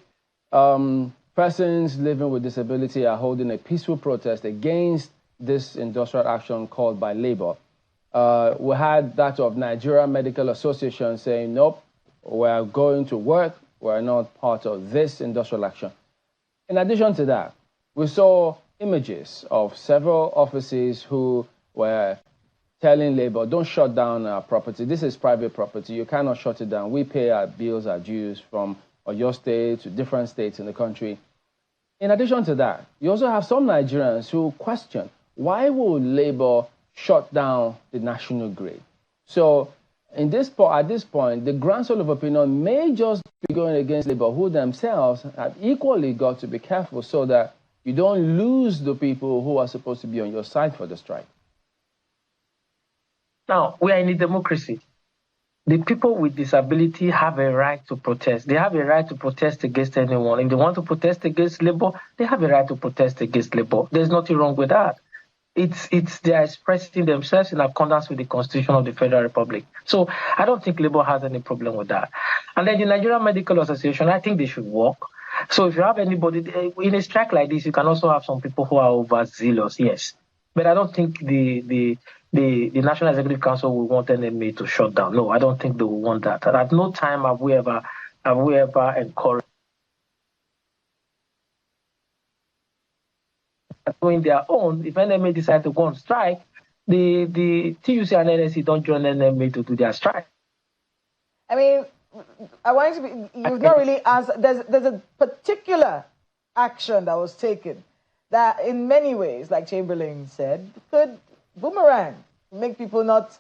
persons living with disability are holding a peaceful protest against this industrial action called by Labour. We had that of Nigeria Medical Association saying, nope, we're going to work. We're not part of this industrial action. In addition to that, we saw images of several offices who were telling Labour, don't shut down our property. This is private property. You cannot shut it down. We pay our bills, our dues from your state to different states in the country. In addition to that, you also have some Nigerians who question, why would Labour shut down the national grid? So at this point, the grand soul of opinion may just be going against Labour, who themselves have equally got to be careful so that you don't lose the people who are supposed to be on your side for the strike. Now, we are in a democracy. The people with disability have a right to protest. They have a right to protest against anyone. If they want to protest against Labour, they have a right to protest against Labour. There's nothing wrong with that. They are expressing themselves in accordance with the Constitution of the Federal Republic. So I don't think Labour has any problem with that. And then the Nigerian Medical Association, I think they should work. So if you have anybody in a strike like this, you can also have some people who are overzealous, yes. But I don't think the National Executive Council will want NMA to shut down. No, I don't think they will want that. And at no time have we ever encouraged doing their own. If NMA decide to go on strike, the TUC and NSC don't join NMA to do their strike. I mean, I want you to be, you've not really answered. There's a particular action that was taken that in many ways, like Chamberlain said, could boomerang, make people not,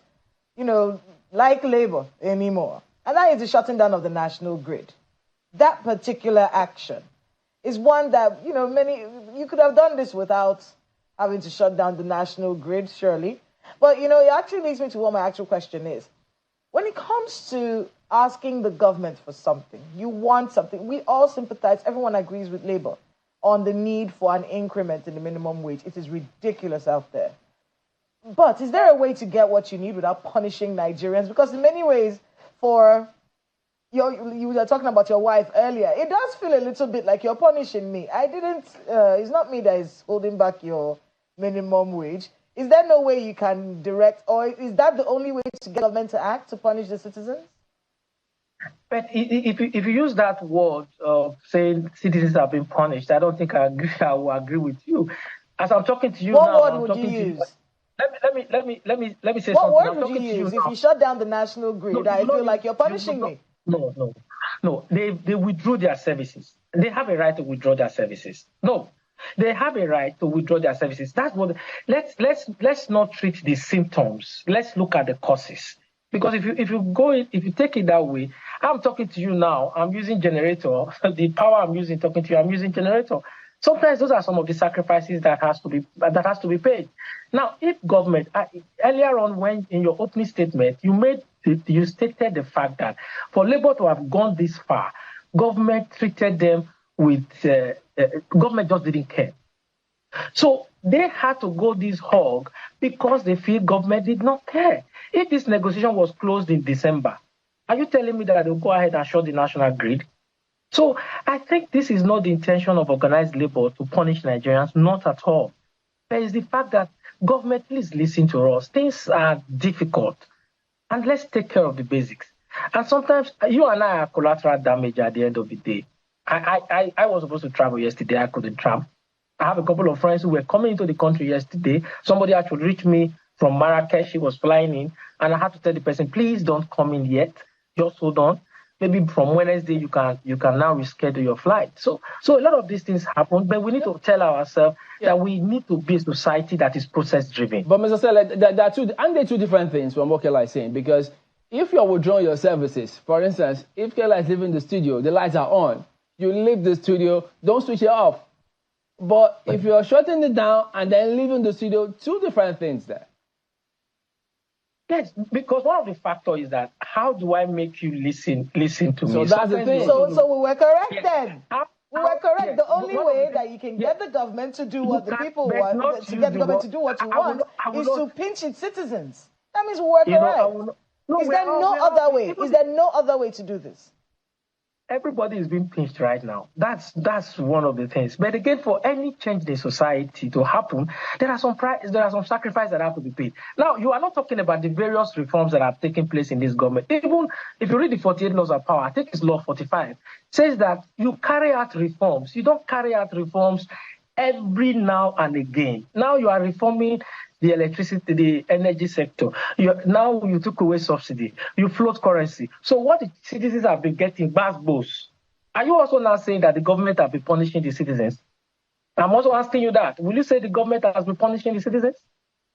like Labour anymore. And that is the shutting down of the national grid. That particular action is one that, you could have done this without having to shut down the national grid, surely. But, it actually leads me to what my actual question is. When it comes to asking the government for something, you want something, we all sympathize, everyone agrees with Labour on the need for an increment in the minimum wage. It is ridiculous out there. But is there a way to get what you need without punishing Nigerians? Because in many ways, you were talking about your wife earlier, it does feel a little bit like you're punishing me. It's not me that is holding back your minimum wage. Is there no way you can direct, or is that the only way to get government to act, to punish the citizens? But if you use that word of saying citizens have been punished, I don't think I will agree with you. As I'm talking to you now, what word would you use? Let me say something. What word would you use if you shut down the national grid? I feel like you're punishing me. No. They withdrew their services. They have a right to withdraw their services. No, they have a right to withdraw their services. That's what. Let's not treat the symptoms. Let's look at the causes. Because if you take it that way, I'm talking to you now. I'm using generator. The power I'm using talking to you, I'm using generator. Sometimes those are some of the sacrifices that has to be paid. Now, if government earlier on, when in your opening statement you stated the fact that for Labour to have gone this far, government treated them with government just didn't care. So they had to go this hog because they feel government did not care. If this negotiation was closed in December, are you telling me that they'll go ahead and shut the national grid? So I think this is not the intention of organized labor to punish Nigerians, not at all. There is the fact that government, please listen to us. Things are difficult, and let's take care of the basics. And sometimes you and I are collateral damage at the end of the day. I was supposed to travel yesterday. I couldn't travel. I have a couple of friends who were coming into the country yesterday. Somebody actually reached me from Marrakesh. He was flying in, and I had to tell the person, please don't come in yet. Just hold on. Maybe from Wednesday you can now reschedule your flight. So a lot of these things happen, but we need to tell ourselves that we need to be a society that is process driven. But Mr. Stella, aren't they two different things from what Kela is saying? Because if you're withdrawing your services, for instance, if Kela is leaving the studio, the lights are on, you leave the studio, don't switch it off. But if you're shutting it down and then leaving the studio, two different things there. Yes, because one of the factors is that how do I make you listen to me? So that's the thing. So we were correct then. We were correct. Yes. The only way that you can get the government to do what the people want, to get the government to do what you want, is to pinch its citizens. That means we were correct. Is there no other way? Is there no other way to do this? Everybody is being pinched right now. That's one of the things. But again, for any change in society to happen, there are some sacrifices that have to be paid. Now, you are not talking about the various reforms that have taken place in this government. Even if you read the 48 laws of power, I think it's law 45, says that you carry out reforms. You don't carry out reforms every now and again. Now you are reforming the electricity, the energy sector. Now you took away subsidy. You float currency. So what the citizens have been getting, bass. Are you also now saying that the government have been punishing the citizens? I'm also asking you that. Will you say the government has been punishing the citizens?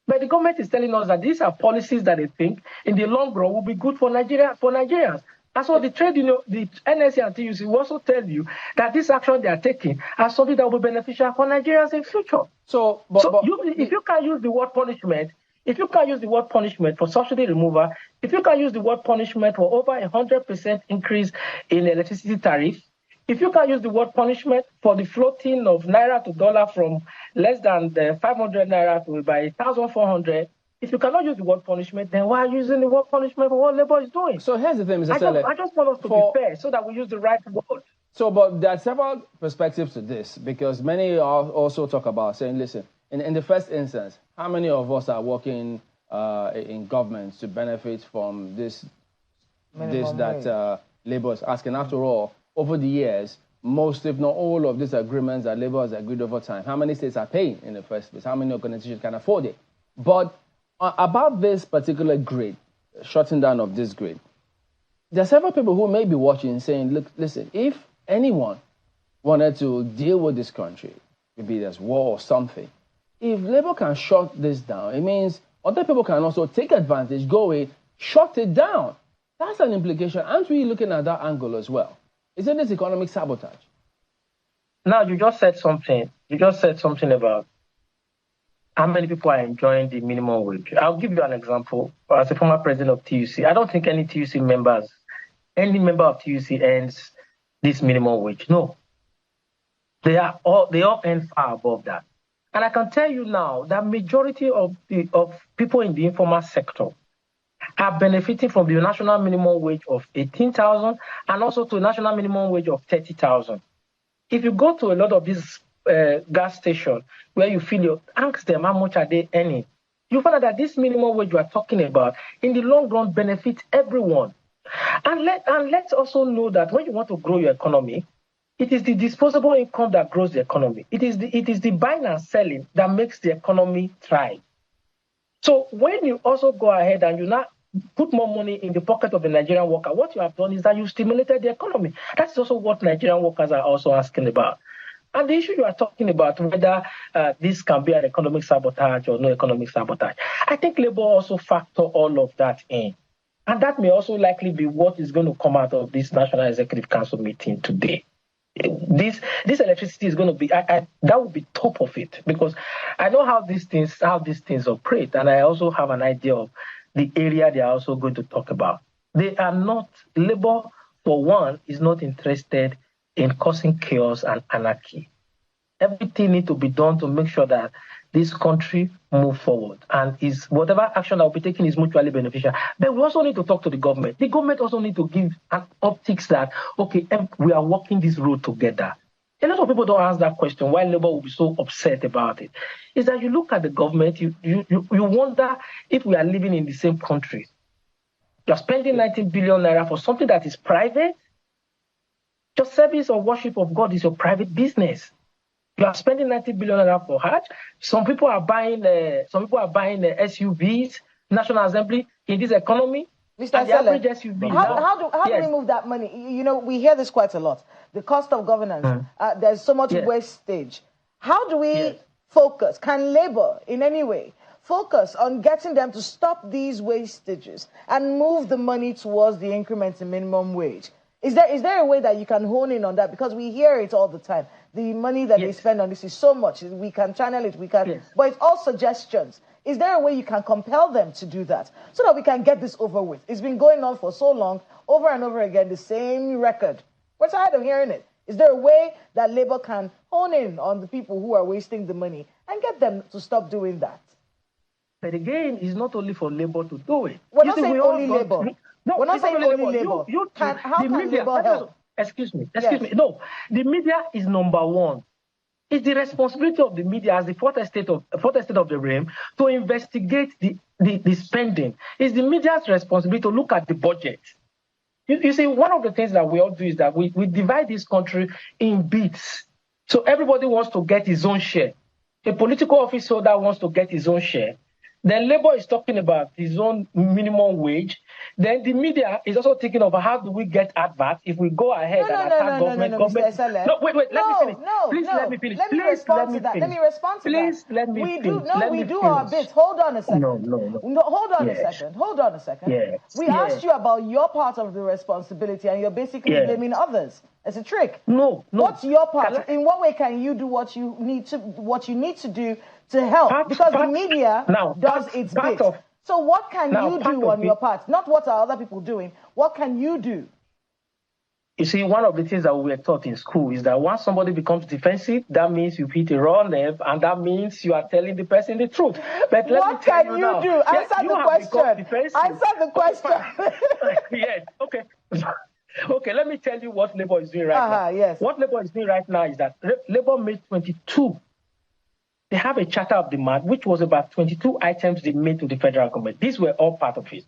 But the government is telling us that these are policies that they think in the long run will be good for Nigerians. And so the trade union, the NSC and TUC will also tell you that this action they are taking are something that will be beneficial for Nigerians in future. If you can use the word punishment, if you can use the word punishment for subsidy removal, if you can use the word punishment for over 100% increase in electricity tariff, if you can use the word punishment for the floating of naira to dollar from less than the 500 naira to by 1,400, if you cannot use the word punishment, then why are you using the word punishment for what Labour is doing? So here's the thing, Mr. Sele. I just want us to be fair so that we use the right word. So, but there are several perspectives to this, because many also talk about saying, listen, in the first instance, how many of us are working in government to benefit from this that Labour is asking? After all, over the years, most, if not all, of these agreements that Labour has agreed over time, how many states are paying in the first place? How many organizations can afford it? But about this particular grid, shutting down of this grid, there are several people who may be watching saying, look, listen, if anyone wanted to deal with this country, maybe there's war or something, if Labour can shut this down, it means other people can also take advantage, go in, shut it down. That's an implication. Aren't we looking at that angle as well? Isn't this economic sabotage? Now, you just said something. You just said something about how many people are enjoying the minimum wage. I'll give you an example. As a former president of TUC, I don't think any member of TUC earns this minimum wage. No. They all earn far above that. And I can tell you now that majority of people in the informal sector are benefiting from the national minimum wage of 18,000 and also to a national minimum wage of 30,000. If you go to a lot of these gas stations where you ask them how much are they earning, you find out that this minimum wage you are talking about in the long run benefits everyone. And let's also know that when you want to grow your economy, it is the disposable income that grows the economy. It is the buying and selling that makes the economy thrive. So when you also go ahead and you now put more money in the pocket of the Nigerian worker, what you have done is that you stimulated the economy. That's also what Nigerian workers are also asking about. And the issue you are talking about, whether this can be an economic sabotage or no economic sabotage, I think Labour also factor all of that in. And that may also likely be what is going to come out of this National Executive Council meeting today. This electricity is going to be that will be top of it, because I know how these things operate, and I also have an idea of the area they are also going to talk about. They are not, Labour, for one, is not interested in causing chaos and anarchy. Everything needs to be done to make sure that this country move forward, and whatever action that will be taken is mutually beneficial. But we also need to talk to the government. The government also need to give an optics that, okay, we are walking this road together. A lot of people don't ask that question, why Labour will be so upset about it. Is that you look at the government, you wonder if we are living in the same country. You are spending 19 billion naira for something that is private. Your service or worship of God is your private business. You are spending 90 billion naira for Hajj. Some people are buying SUVs, National Assembly in this economy. Mr. Sele, how do we move that money? You know, we hear this quite a lot. The cost of governance. There's so much wastage. How do we focus? Can Labour in any way focus on getting them to stop these wastages and move the money towards the increment in minimum wage? Is there a way that you can hone in on that? Because we hear it all the time. The money that they spend on this is so much. We can channel it, but it's all suggestions. Is there a way you can compel them to do that so that we can get this over with? It's been going on for so long, over and over again, the same record. We're tired of hearing it. Is there a way that Labour can hone in on the people who are wasting the money and get them to stop doing that? But again, it's not only for Labour to do it. We're not saying only Labour. No, we're not saying only Labour. How can Labour help? Excuse me. No, the media is number one. It's the responsibility of the media as the fourth estate of the realm to investigate the spending. It's the media's responsibility to look at the budget. You see, one of the things that we all do is that we divide this country in bits. So everybody wants to get his own share. A political office holder wants to get his own share. Then Labour is talking about his own minimum wage. Then the media is also thinking of how do we get adverts if we go ahead and attack government. No, Mr. Sele. No, wait, let me finish. Please let me finish. Let me respond to that. Please let me finish. We do our bits. Hold on a second. No. Hold on a second. Yes. We asked you about your part of the responsibility, and you're basically blaming others. It's a trick. No. What's your part? In what way can you do what you need to do to help? Because the media does its bit. So what can you do on your part? Not what are other people doing. What can you do? You see, one of the things that we were taught in school is that once somebody becomes defensive, that means you hit a raw nerve, and that means you are telling the person the truth. But what can you do? Answer the question. Answer the question. Yes. Okay. Okay, let me tell you what Labour is doing right now. Yes. What Labour is doing right now is that Labour made 22. They have a charter of demand, which was about 22 items they made to the federal government. These were all part of it.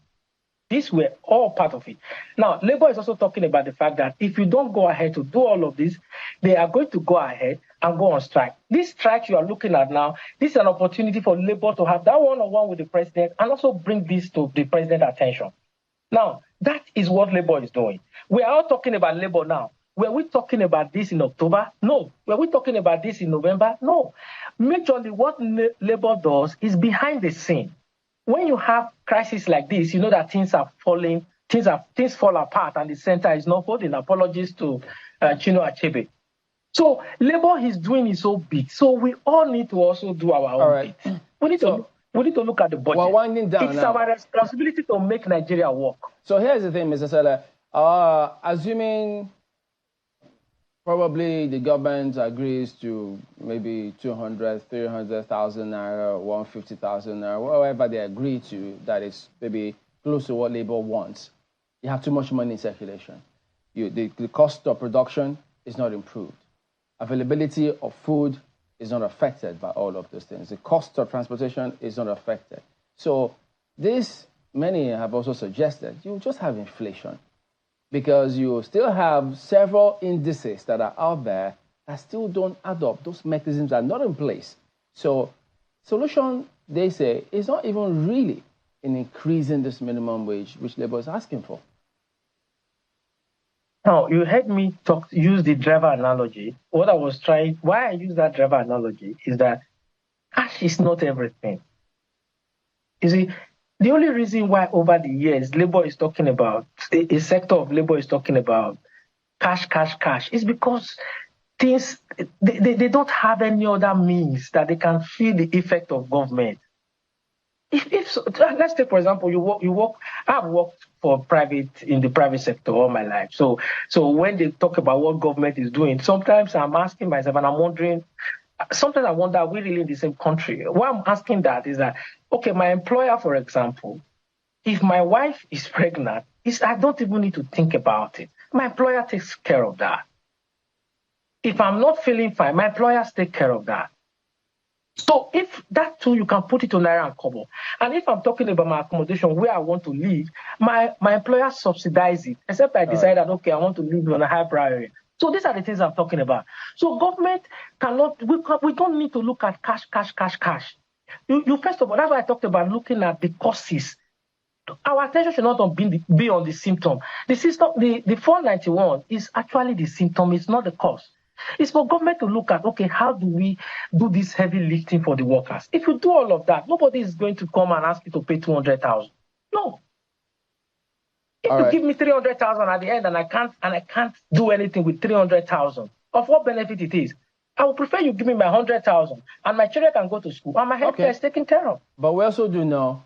Now, Labour is also talking about the fact that if you don't go ahead to do all of this, they are going to go ahead and go on strike. This strike you are looking at now, this is an opportunity for Labour to have that one-on-one with the president and also bring this to the president's attention. Now, that is what Labour is doing. We are all talking about Labour now. Were we talking about this in October? No. Were we talking about this in November? No. Majorly, what Labour does is behind the scene. When you have crises like this, you know that things are falling, things fall apart, and the center is not holding. Apologies to Chino Achebe. So Labour is doing its own bit. So we all need to also do our own bit. We need to look at the budget. We're winding down It's our responsibility to make Nigeria work. So here's the thing, Mr. Sele. Assuming probably the government agrees to maybe 200, 300,000 naira, 150,000 naira, whatever they agree to, that is maybe close to what labor wants. You have too much money in circulation. The cost of production is not improved. Availability of food is not affected by all of those things. The cost of transportation is not affected. So this, many have also suggested, you just have inflation, because you still have several indices that are out there that still don't add up. Those mechanisms are not in place. So solution, they say, is not even really in increasing this minimum wage, which labor is asking for. Now, you heard me use the driver analogy. Why I use that driver analogy is that cash is not everything. You see, the only reason why over the years labor is talking about, a sector of labor is talking about cash is because things, they don't have any other means that they can feel the effect of government. Let's take, for example, I've worked in the private sector all my life. So when they talk about what government is doing, sometimes I'm asking myself and I'm wondering, sometimes I wonder, are we really in the same country? Why I'm asking that is that, okay, my employer, for example, if my wife is pregnant, I don't even need to think about it. My employer takes care of that. If I'm not feeling fine, my employers take care of that. So if that too, you can put it on Naira and Kobo. And if I'm talking about my accommodation where I want to live, my employer subsidize it, except I decide that, okay, I want to live on a high priority. So these are the things I'm talking about. So government we don't need to look at cash. You first of all, that's why I talked about looking at the causes. Our attention should not be on the symptom. The 491 is actually the symptom, it's not the cause. It's for government to look at, okay, how do we do this heavy lifting for the workers? If you do all of that, nobody is going to come and ask you to pay 200,000. No. If you give me 300,000 at the end and I can't do anything with 300,000, of what benefit it is? I would prefer you give me my 100,000 and my children can go to school and my healthcare is taken care of. But we also do know,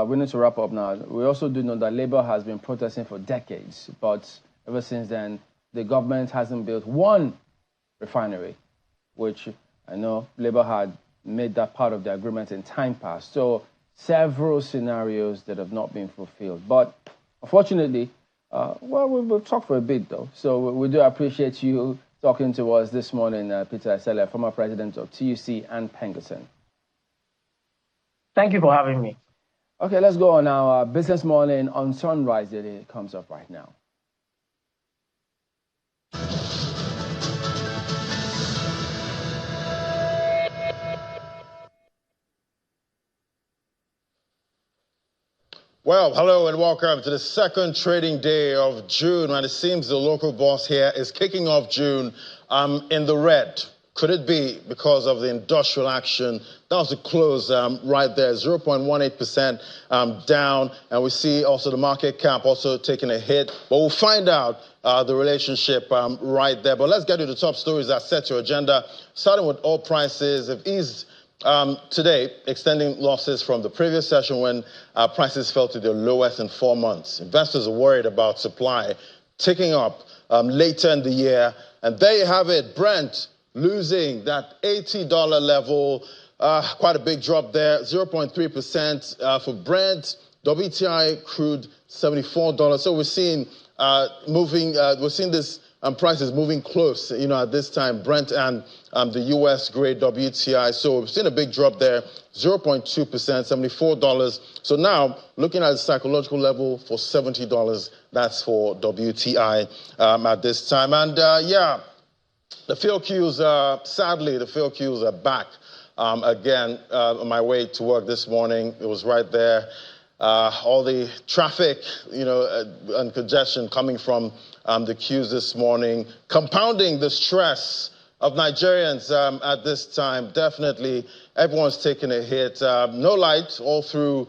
we need to wrap up now. We also do know that labor has been protesting for decades, but ever since then, the government hasn't built one refinery, which I know Labour had made that part of the agreement in time past. So several scenarios that have not been fulfilled. But unfortunately, we've talked for a bit though. So we do appreciate you talking to us this morning, Peter Esele, former president of TUC and Pengerton. Thank you for having me. Okay, let's go on now. Business Morning on Sunrise Daily comes up right now. Well, hello and welcome to the second trading day of June, and it seems the local boss here is kicking off June in the red. Could it be because of the industrial action? That was the close right there, 0.18% down, and we see also the market cap also taking a hit, but we'll find out the relationship right there. But let's get to the top stories that set your agenda, starting with oil prices have eased today, extending losses from the previous session when prices fell to their lowest in 4 months. Investors are worried about supply ticking up later in the year. And there you have it, Brent losing that $80 level, quite a big drop there, 0.3% for Brent. WTI crude, $74. So we're seeing this prices moving close, at this time, Brent and the U.S. grade WTI. So we've seen a big drop there, 0.2%, $74. So now, looking at the psychological level for $70, that's for WTI at this time. And the fuel queues, sadly, the fuel queues are back again on my way to work this morning. It was right there. All the traffic, and congestion coming from the queues this morning, compounding the stress of Nigerians at this time. Definitely, everyone's taking a hit. No light all through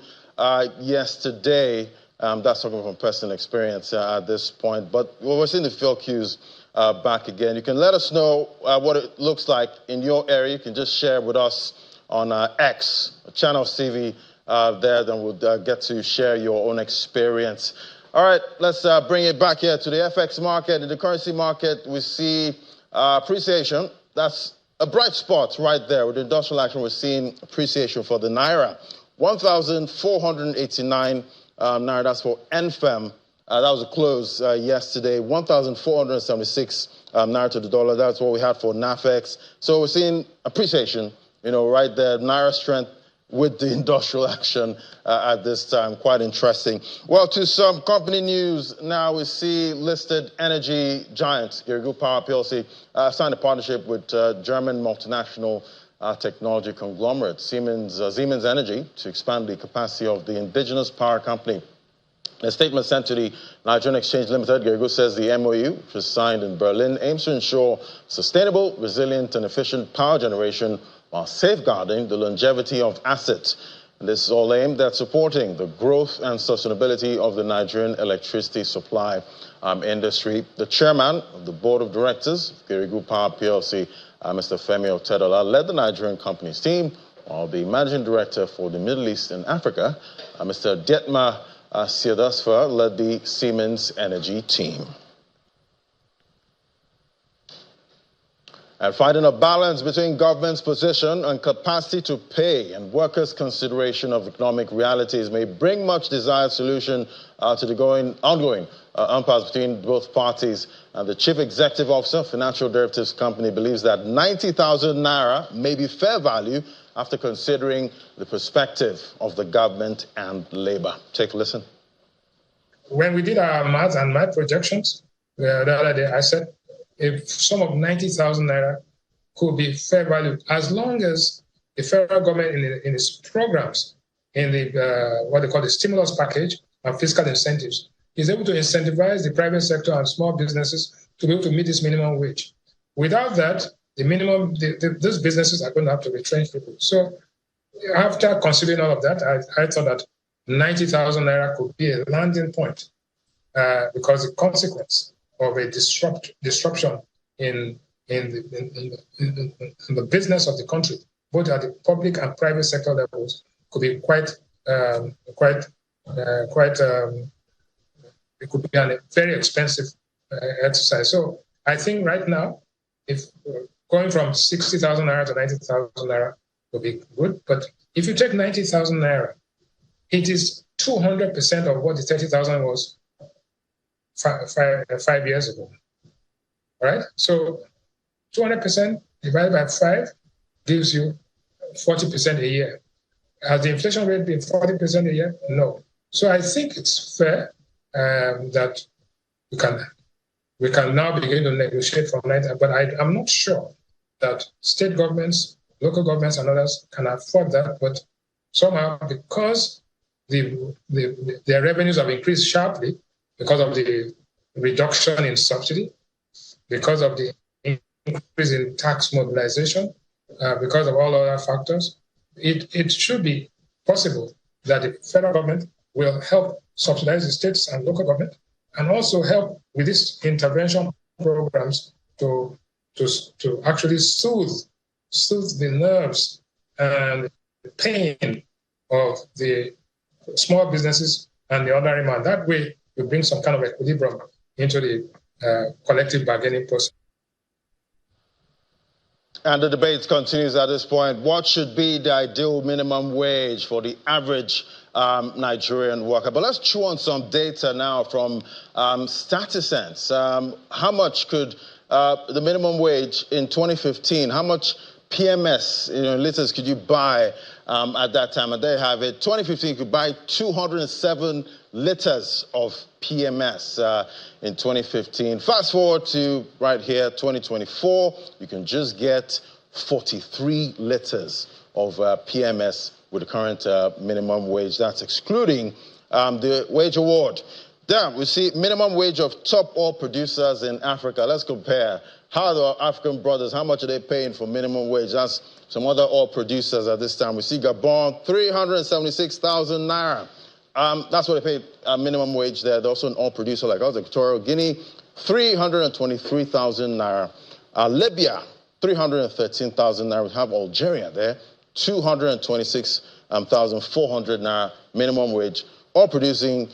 yesterday. That's talking from personal experience at this point. But we're seeing the fuel queues back again. You can let us know what it looks like in your area. You can just share with us on X, Channel CV. There, then we'll get to share your own experience. All right, let's bring it back here to the FX market. In the currency market, we see appreciation, that's a bright spot right there. With industrial action, we're seeing appreciation for the Naira. 1,489 Naira, that's for NFEM. That was a close yesterday. 1,476 Naira to the dollar. That's what we had for NAFEX. So we're seeing appreciation, right there. Naira strength with the industrial action at this time. Quite interesting. Well, to some company news now, we see listed energy giant Geregu Power PLC signed a partnership with German multinational technology conglomerate Siemens Energy to expand the capacity of the indigenous power company. In a statement sent to the Nigerian Exchange Limited, Geregu says the MOU, which was signed in Berlin, aims to ensure sustainable, resilient, and efficient power generation while safeguarding the longevity of assets. And this is all aimed at supporting the growth and sustainability of the Nigerian electricity supply industry. The chairman of the board of directors of Geregu Power PLC, Mr. Femi Otedola, led the Nigerian company's team, while the managing director for the Middle East and Africa, Mr. Dietmar Siadasfa, led the Siemens Energy team. And finding a balance between government's position and capacity to pay and workers' consideration of economic realities may bring much desired solution to the ongoing impasse between both parties. And the chief executive officer of Financial Derivatives Company believes that 90,000 Naira may be fair value after considering the perspective of the government and labor. Take a listen. When we did our math and my projections the other day, I said, if sum of 90,000 Naira could be fair value, as long as the federal government in its programs, in the what they call the stimulus package and fiscal incentives, is able to incentivize the private sector and small businesses to be able to meet this minimum wage. Without that, those businesses are going to have to retrench people. So after considering all of that, I thought that 90,000 Naira could be a landing point because the consequence of a disruption in the business of the country, both at the public and private sector levels, could be quite it could be a very expensive exercise. So I think right now, if going from 60,000 Naira to 90,000 Naira would be good. But if you take 90,000 Naira, it is 200% of what the 30,000 was 5 years ago, right? So 200% divided by 5 gives you 40% a year. Has the inflation rate been 40% a year? No. So I think it's fair that we can now begin to negotiate from 90, but I'm not sure that state governments, local governments, and others can afford that. But somehow, because their revenues have increased sharply, because of the reduction in subsidy, because of the increase in tax mobilization, because of all other factors, it should be possible that the federal government will help subsidize the states and local government, and also help with these intervention programs to actually soothe the nerves and the pain of the small businesses and the ordinary man. That way, we bring some kind of equilibrium into the collective bargaining process. And the debate continues at this point. What should be the ideal minimum wage for the average Nigerian worker? But let's chew on some data now from StatiSense. How much could the minimum wage in 2015, how much PMS, liters could you buy at that time? And there you have it. 2015, you could buy 207 liters of PMS in 2015. Fast forward to right here, 2024, you can just get 43 liters of PMS with the current minimum wage. That's excluding the wage award. Then we see minimum wage of top oil producers in Africa. Let's compare. How are the African brothers, how much are they paying for minimum wage? That's some other oil producers at this time. We see Gabon, 376,000 Naira. That's what they pay minimum wage there. They're also an oil producer like us, Electoral Guinea, 323,000 Naira. Libya, 313,000 Naira. We have Algeria there, 226,400 Naira minimum wage. Oil producing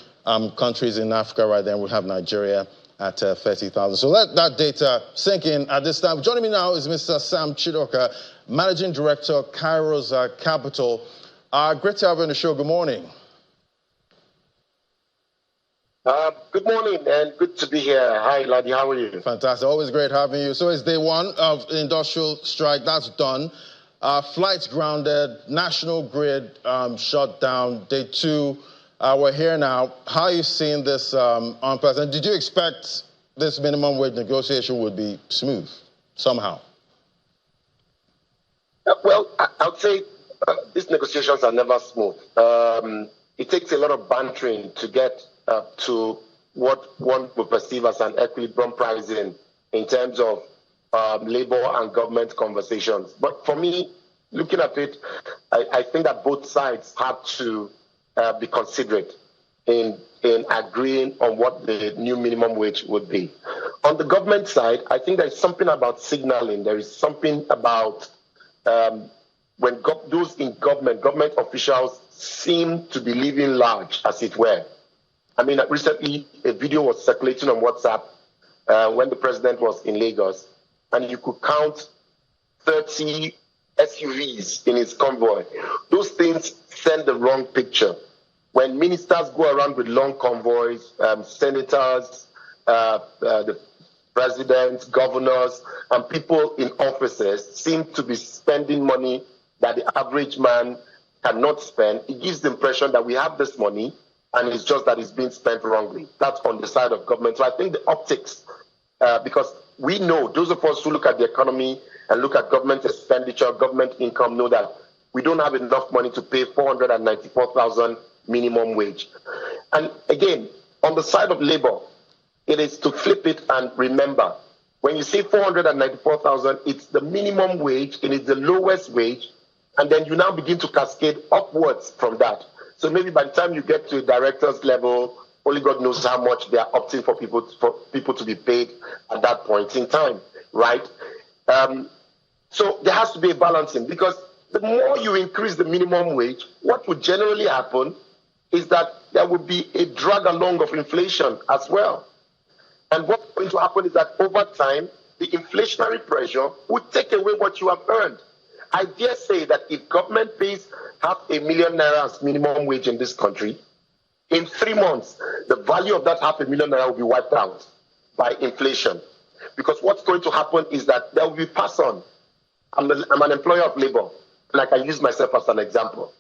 countries in Africa right there. We have Nigeria at 30,000. So let that data sink in at this time. Joining me now is Mr. Sam Chidoka, Managing Director, Kairos Capital. Great to have you on the show. Good morning. Good morning and good to be here. Hi, Ladi, how are you? Fantastic. Always great having you. So it's day one of the industrial strike. That's done. Flights grounded, national grid shut down. Day two, we're here now. How are you seeing this unprecedented? Did you expect this minimum wage negotiation would be smooth somehow? Well, I would say these negotiations are never smooth. It takes a lot of bantering to get to what one would perceive as an equilibrium pricing in terms of labor and government conversations. But for me, looking at it, I think that both sides have to be considerate in agreeing on what the new minimum wage would be. On the government side, I think there is something about signaling. There is something about when those in government officials seem to be living large, as it were. I mean, recently a video was circulating on WhatsApp when the president was in Lagos, and you could count 30 SUVs in his convoy. Those things send the wrong picture. When ministers go around with long convoys, senators, the presidents, governors, and people in offices seem to be spending money that the average man cannot spend, it gives the impression that we have this money and it's just that it's being spent wrongly. That's on the side of government. So I think the optics, because we know, those of us who look at the economy and look at government expenditure, government income, know that we don't have enough money to pay 494,000 minimum wage. And again, on the side of labor, it is to flip it and remember, when you say 494,000, it's the minimum wage, it is the lowest wage, and then you now begin to cascade upwards from that. So maybe by the time you get to a director's level, only God knows how much they are opting for people to be paid at that point in time, right? So there has to be a balancing, because the more you increase the minimum wage, what would generally happen is that there would be a drag along of inflation as well. And what's going to happen is that over time, the inflationary pressure would take away what you have earned. I dare say that if government pays $500,000 naira as minimum wage in this country, in 3 months, the value of that $500,000 naira will be wiped out by inflation. Because what's going to happen is that there will be pass on. I'm an employer of labor, and I can use myself as an example.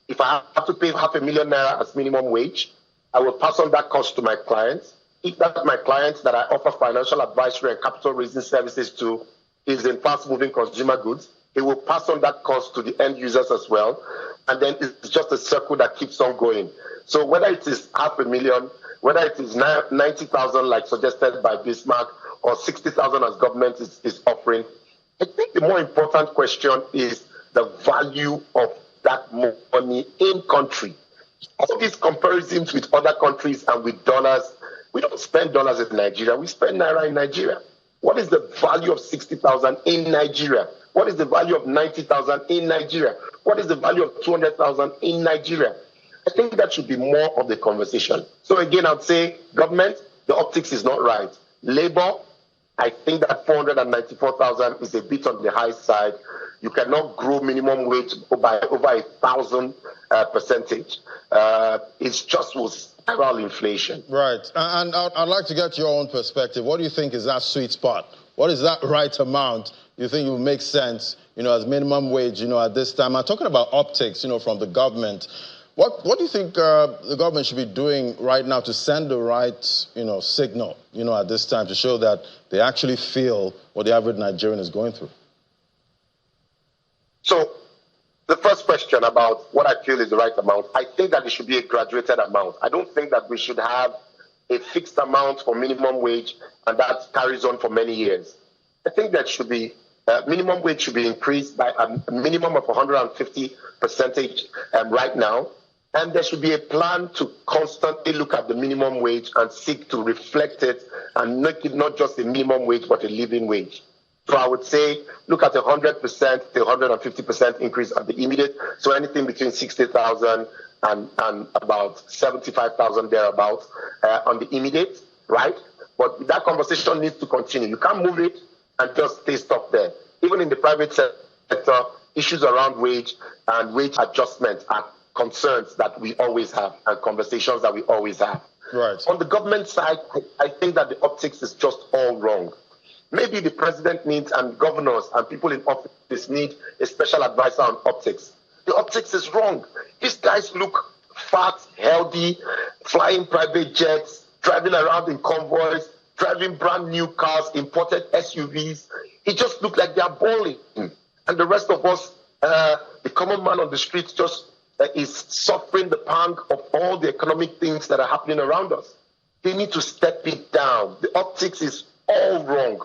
If I have to pay $500,000 naira as minimum wage, I will pass on that cost to my clients. If that's my clients that I offer financial advisory and capital raising services to is in fast-moving consumer goods, it will pass on that cost to the end users as well. And then it's just a circle that keeps on going. So whether it is $500,000, whether it is 90,000 like suggested by Bismarck, or 60,000 as government is offering, I think the more important question is the value of that money in country. All these comparisons with other countries and with dollars, we don't spend dollars in Nigeria, we spend naira in Nigeria. What is the value of 60,000 in Nigeria? What is the value of 90,000 in Nigeria? What is the value of 200,000 in Nigeria? I think that should be more of the conversation. So again, I'd say government, the optics is not right. Labor, I think that 494,000 is a bit on the high side. You cannot grow minimum wage by over 1,000%. It's just will spiral inflation. Right. And I'd like to get your own perspective. What do you think is that sweet spot? What is that right amount you think will make sense, as minimum wage, at this time? I'm talking about optics, from the government. What do you think the government should be doing right now to send the right, signal, at this time to show that they actually feel what the average Nigerian is going through? So the first question about what I feel is the right amount, I think that it should be a graduated amount. I don't think that we should have a fixed amount for minimum wage and that carries on for many years. I think that should be minimum wage should be increased by a minimum of 150% right now. And there should be a plan to constantly look at the minimum wage and seek to reflect it and make it not just a minimum wage, but a living wage. So I would say look at 100% to 150% increase at the immediate. So anything between 60,000 and about 75,000 thereabouts on the immediate, right? But that conversation needs to continue. You can't move it and just stay stuck there. Even in the private sector, issues around wage and wage adjustment are concerns that we always have and conversations that we always have. Right. On the government side, I think that the optics is just all wrong. Maybe the president needs, and governors and people in office need a special advisor on optics. The optics is wrong. These guys look fat, healthy, flying private jets, driving around in convoys, driving brand new cars, imported SUVs. It just looks like they are balling. And the rest of us, the common man on the streets, just is suffering the pang of all the economic things that are happening around us. They need to step it down. The optics is all wrong,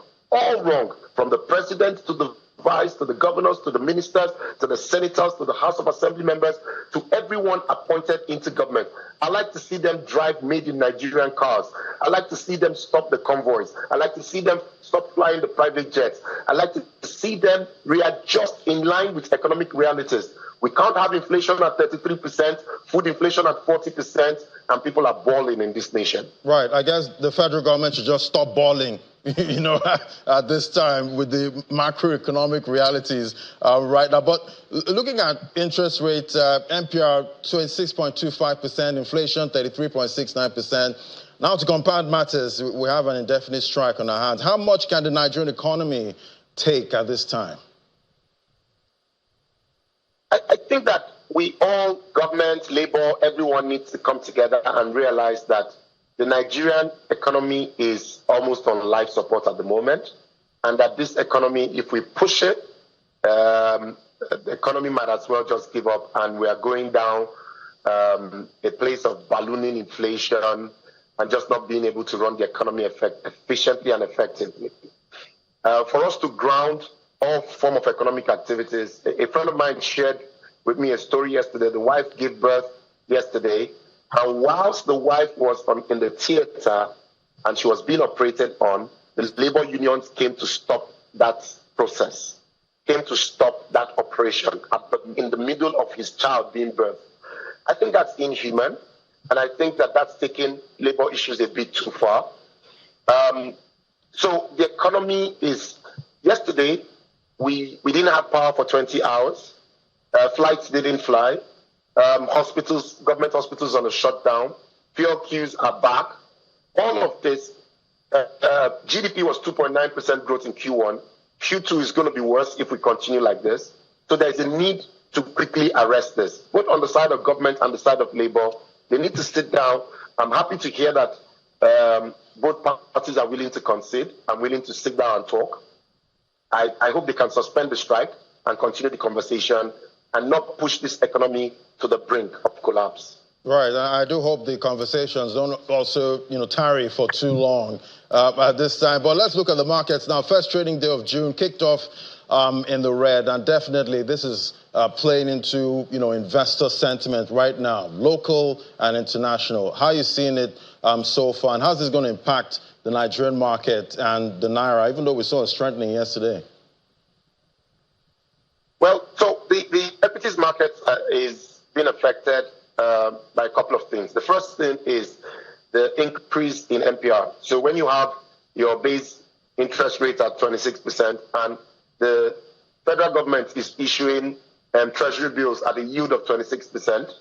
from the president to the vice, to the governors, to the ministers, to the senators, to the House of Assembly members, to everyone appointed into government. I like to see them drive made in Nigerian cars. I like to see them stop the convoys. I like to see them stop flying the private jets. I like to see them readjust in line with economic realities. We can't have inflation at 33%, food inflation at 40%, and people are balling in this nation. Right. I guess the federal government should just stop balling, at this time with the macroeconomic realities right now. But looking at interest rates, NPR 26.25%, inflation 33.69%. Now to compound matters, we have an indefinite strike on our hands. How much can the Nigerian economy take at this time? I think that we all, government, labor, everyone needs to come together and realize that the Nigerian economy is almost on life support at the moment, and that this economy, if we push it, the economy might as well just give up, and we are going down a place of ballooning inflation and just not being able to run the economy efficiently and effectively. For us to ground all form of economic activities, a friend of mine shared with me a story yesterday. The wife gave birth yesterday, and whilst the wife was in the theater and she was being operated on, the labor unions came to stop that process, came to stop that operation in the middle of his child being birthed. I think that's inhuman, and I think that that's taking labor issues a bit too far. So the economy is, yesterday, we didn't have power for 20 hours. Flights didn't fly. Hospitals, government hospitals on a shutdown. Fuel queues are back. All of this, GDP was 2.9% growth in Q1. Q2 is going to be worse if we continue like this. So there's a need to quickly arrest this, both on the side of government and the side of labor. They need to sit down. I'm happy to hear that both parties are willing to concede and willing to sit down and talk. I hope they can suspend the strike and continue the conversation and not push this economy to the brink of collapse. Right. I do hope the conversations don't also, tarry for too long at this time. But let's look at the markets now. First trading day of June kicked off in the red, and definitely this is playing into, investor sentiment right now, local and international. How are you seeing it so far, and how's this going to impact the Nigerian market and the Naira, even though we saw a strengthening yesterday? Well, so the equities market is being affected by a couple of things. The first thing is the increase in NPR. So when you have your base interest rate at 26% and the federal government is issuing treasury bills at a yield of 26%,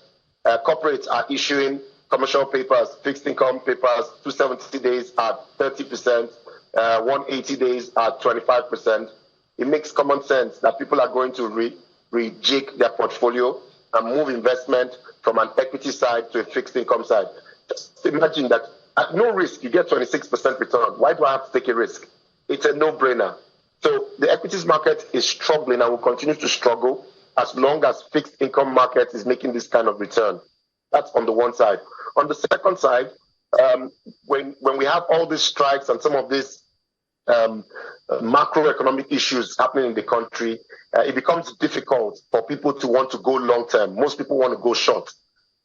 corporates are issuing commercial papers, fixed income papers, 270 days at 30%, 180 days at 25%. It makes common sense that people are going to rejig their portfolio and move investment from an equity side to a fixed income side. Just imagine that at no risk, you get 26% return. Why do I have to take a risk? It's a no-brainer. So the equities market is struggling and will continue to struggle as long as fixed income market is making this kind of return. That's on the one side. On the second side, when we have all these strikes and some of these macroeconomic issues happening in the country, it becomes difficult for people to want to go long term. Most people want to go short.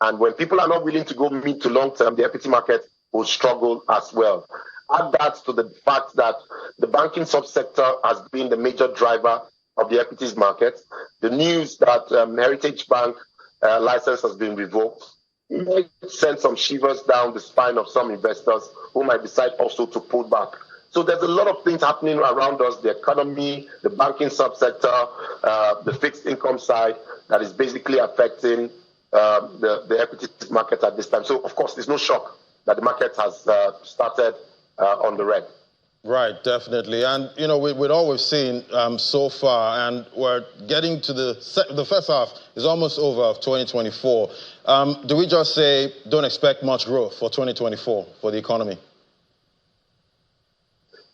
And when people are not willing to go mid to long term, the equity market will struggle as well. Add that to the fact that the banking subsector has been the major driver of the equities market. The news that Heritage Bank license has been revoked might send some shivers down the spine of some investors who might decide also to pull back. So there's a lot of things happening around us, the economy, the banking subsector, the fixed income side, that is basically affecting the equity market at this time. So, of course, there's no shock that the market has started on the red. Right, definitely. And, you know, with all we've seen so far, and we're getting to the first half is almost over of 2024. Do we just say don't expect much growth for 2024 for the economy?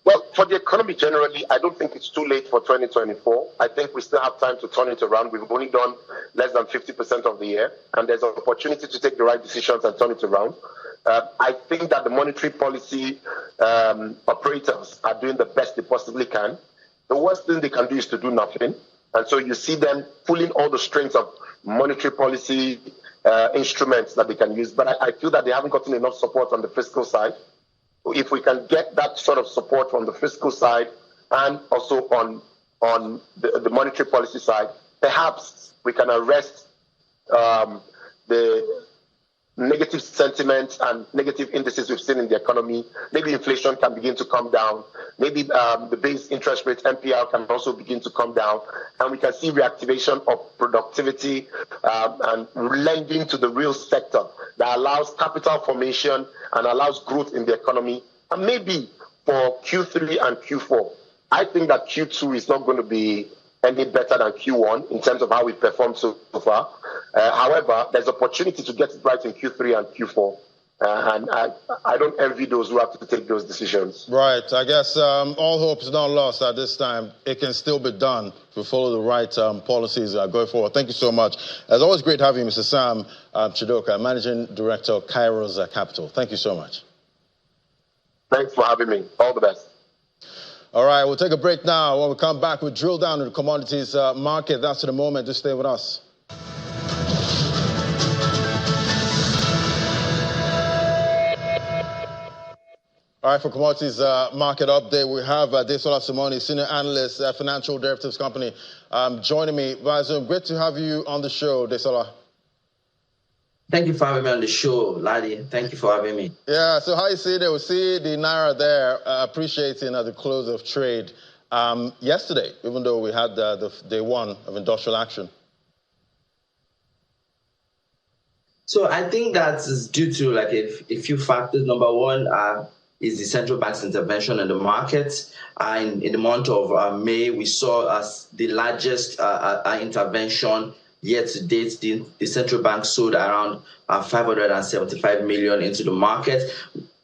Well, for the economy generally, I don't think it's too late for 2024. I think we still have time to turn it around. We've only done less than 50% of the year, and there's an opportunity to take the right decisions and turn it around. I think that the monetary policy operators are doing the best they possibly can. The worst thing they can do is to do nothing. And so you see them pulling all the strings of monetary policy instruments that they can use. But I feel that they haven't gotten enough support on the fiscal side. If we can get that sort of support from the fiscal side and also on the monetary policy side, perhaps we can arrest the negative sentiment and negative indices we've seen in the economy. Maybe inflation can begin to come down. Maybe the base interest rate, MPR, can also begin to come down. And we can see reactivation of productivity and lending to the real sector that allows capital formation and allows growth in the economy. And maybe for Q3 and Q4, I think that Q2 is not going to be any better than Q1 in terms of how we performed so far. However, there's opportunity to get it right in Q3 and Q4. And I don't envy those who have to take those decisions. Right. I guess all hope is not lost at this time. It can still be done if we follow the right policies going forward. Thank you so much. It's always great having you, Mr. Sam Chidoka, Managing Director of Kairos Capital. Thank you so much. Thanks for having me. All the best. All right, we'll take a break now. When we come back, we'll drill down into the commodities market. That's the moment. Just stay with us. All right, for commodities market update, we have Desola Simoni, Senior Analyst at Financial Derivatives Company, joining me via Zoom. Great to have you on the show, Desola. Thank you for having me on the show, Ladi. Thank you for having me. Yeah, so how you see it? We see the Naira there appreciating at the close of trade yesterday, even though we had the day one of industrial action. So I think that is due to like a few factors. Number one is the central bank's intervention in the market. In the month of May, we saw the largest intervention year to date. The central bank sold around 575 million into the market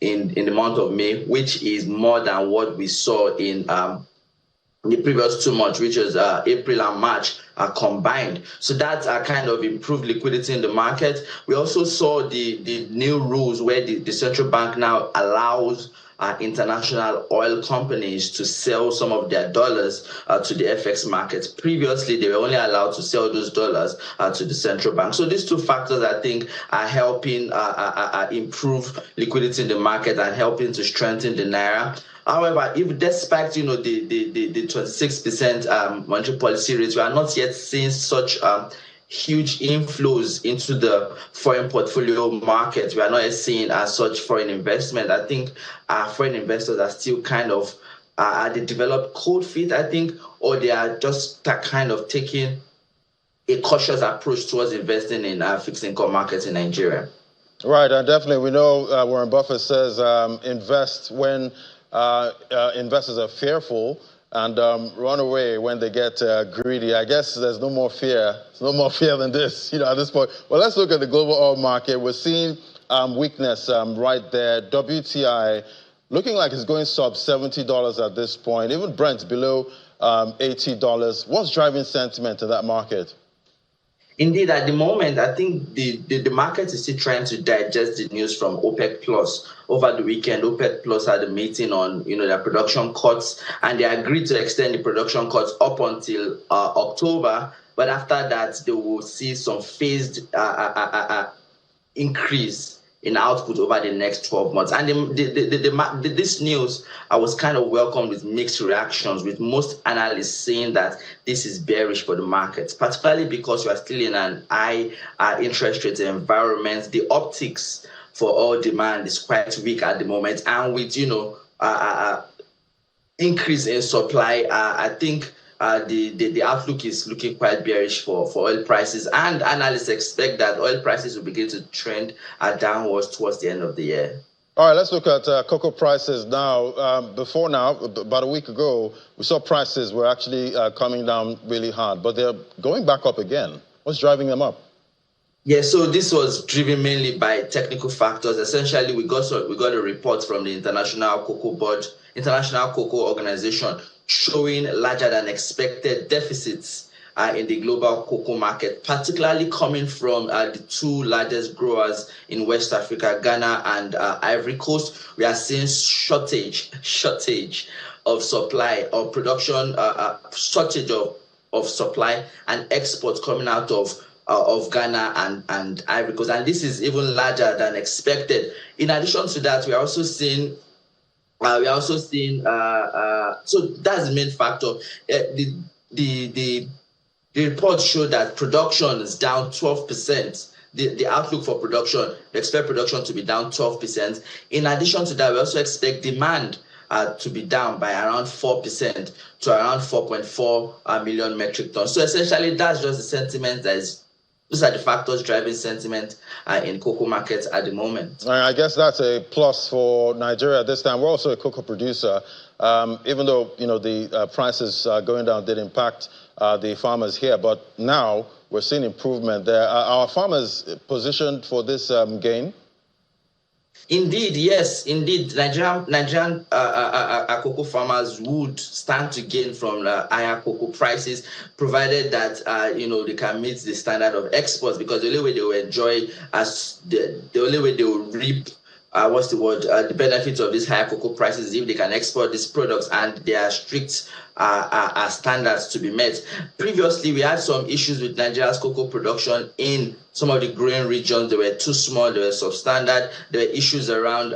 in the month of May, which is more than what we saw in the previous 2 months, which was April and March combined. So that kind of improved liquidity in the market. We also saw the new rules where the central bank now allows international oil companies to sell some of their dollars to the FX markets. Previously, they were only allowed to sell those dollars to the central bank. So these two factors, I think, are helping improve liquidity in the market and helping to strengthen the Naira. However, if despite the 26% monetary policy rate, we are not yet seeing such huge inflows into the foreign portfolio market. We are not yet seeing such foreign investment. I think foreign investors are still kind of they develop cold feet, I think, or they are just kind of taking a cautious approach towards investing in fixed income markets in Nigeria. Right, and definitely we know Warren Buffett says invest when investors are fearful and run away when they get greedy. I guess there's no more fear. There's no more fear than this, at this point. Well, let's look at the global oil market. We're seeing weakness right there. WTI looking like it's going sub $70 at this point. Even Brent below $80. What's driving sentiment in that market? Indeed, at the moment, I think the market is still trying to digest the news from OPEC Plus. Over the weekend, OPEC Plus had a meeting on their production cuts, and they agreed to extend the production cuts up until October. But after that, they will see some phased increase in output over the next 12 months. And this news I was kind of welcomed with mixed reactions, with most analysts saying that this is bearish for the markets, particularly because we are still in an high interest rate environment. The optics for oil demand is quite weak at the moment, and with increase in supply, I think the outlook is looking quite bearish for oil prices, and analysts expect that oil prices will begin to trend downwards towards the end of the year. All right, let's look at cocoa prices now. Before now, about a week ago, we saw prices were actually coming down really hard, but they're going back up again. What's driving them up? Yeah, so this was driven mainly by technical factors. Essentially, we got a report from the International Cocoa Organization, showing larger than expected deficits in the global cocoa market, particularly coming from the two largest growers in West Africa, Ghana and Ivory Coast. We are seeing shortage of supply or production, shortage of supply and exports coming out of Ghana and Ivory Coast, and this is even larger than expected. In addition to that, we are also seeing. So that's the main factor. The report showed that production is down 12%. The outlook for production, we expect production to be down 12%. In addition to that, we also expect demand to be down by around 4% to around 4.4 million metric tons. So essentially, that's just the sentiment those are the factors driving sentiment in cocoa markets at the moment. I guess that's a plus for Nigeria this time. We're also a cocoa producer. Even though the prices going down did impact the farmers here, but now we're seeing improvement there. Are our farmers positioned for this gain? Indeed, yes, indeed. Nigerian cocoa farmers would stand to gain from higher cocoa prices, provided that they can meet the standard of exports. Because the only way they will enjoy, the only way they will reap, the benefits of these higher cocoa prices is if they can export these products, and there are strict standards to be met. Previously, we had some issues with Nigeria's cocoa production in some of the growing regions. They were too small, they were substandard. There were issues around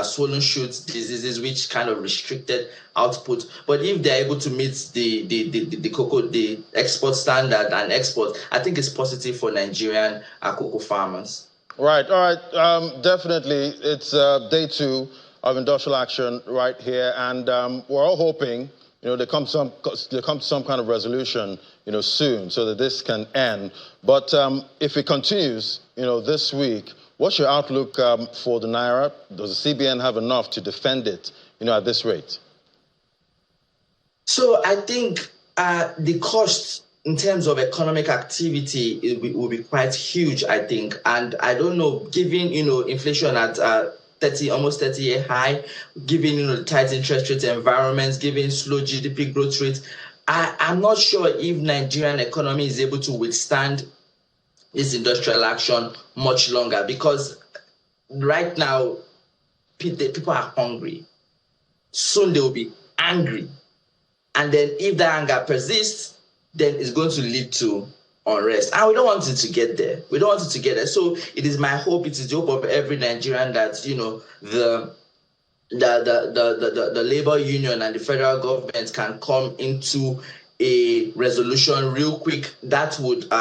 swollen shoots diseases, which kind of restricted output. But if they're able to meet the export standard and export, I think it's positive for Nigerian cocoa farmers. Right, all right, definitely. It's day 2 of industrial action right here, and we're all hoping, there comes some kind of resolution, soon, so that this can end. But if it continues, this week, what's your outlook for the naira? Does the CBN have enough to defend it, at this rate? So I think the cost in terms of economic activity will be quite huge, I think, and I don't know, given inflation at almost 30-year high, given the tight interest rate environments, given slow GDP growth rates, I'm not sure if Nigerian economy is able to withstand this industrial action much longer, because right now people are hungry. Soon they will be angry, and then if that anger persists, then it's going to lead to unrest. And we don't want it to get there. We don't want it to get there. So it is my hope, it is the hope of every Nigerian that, the labor union and the federal government can come into a resolution real quick that would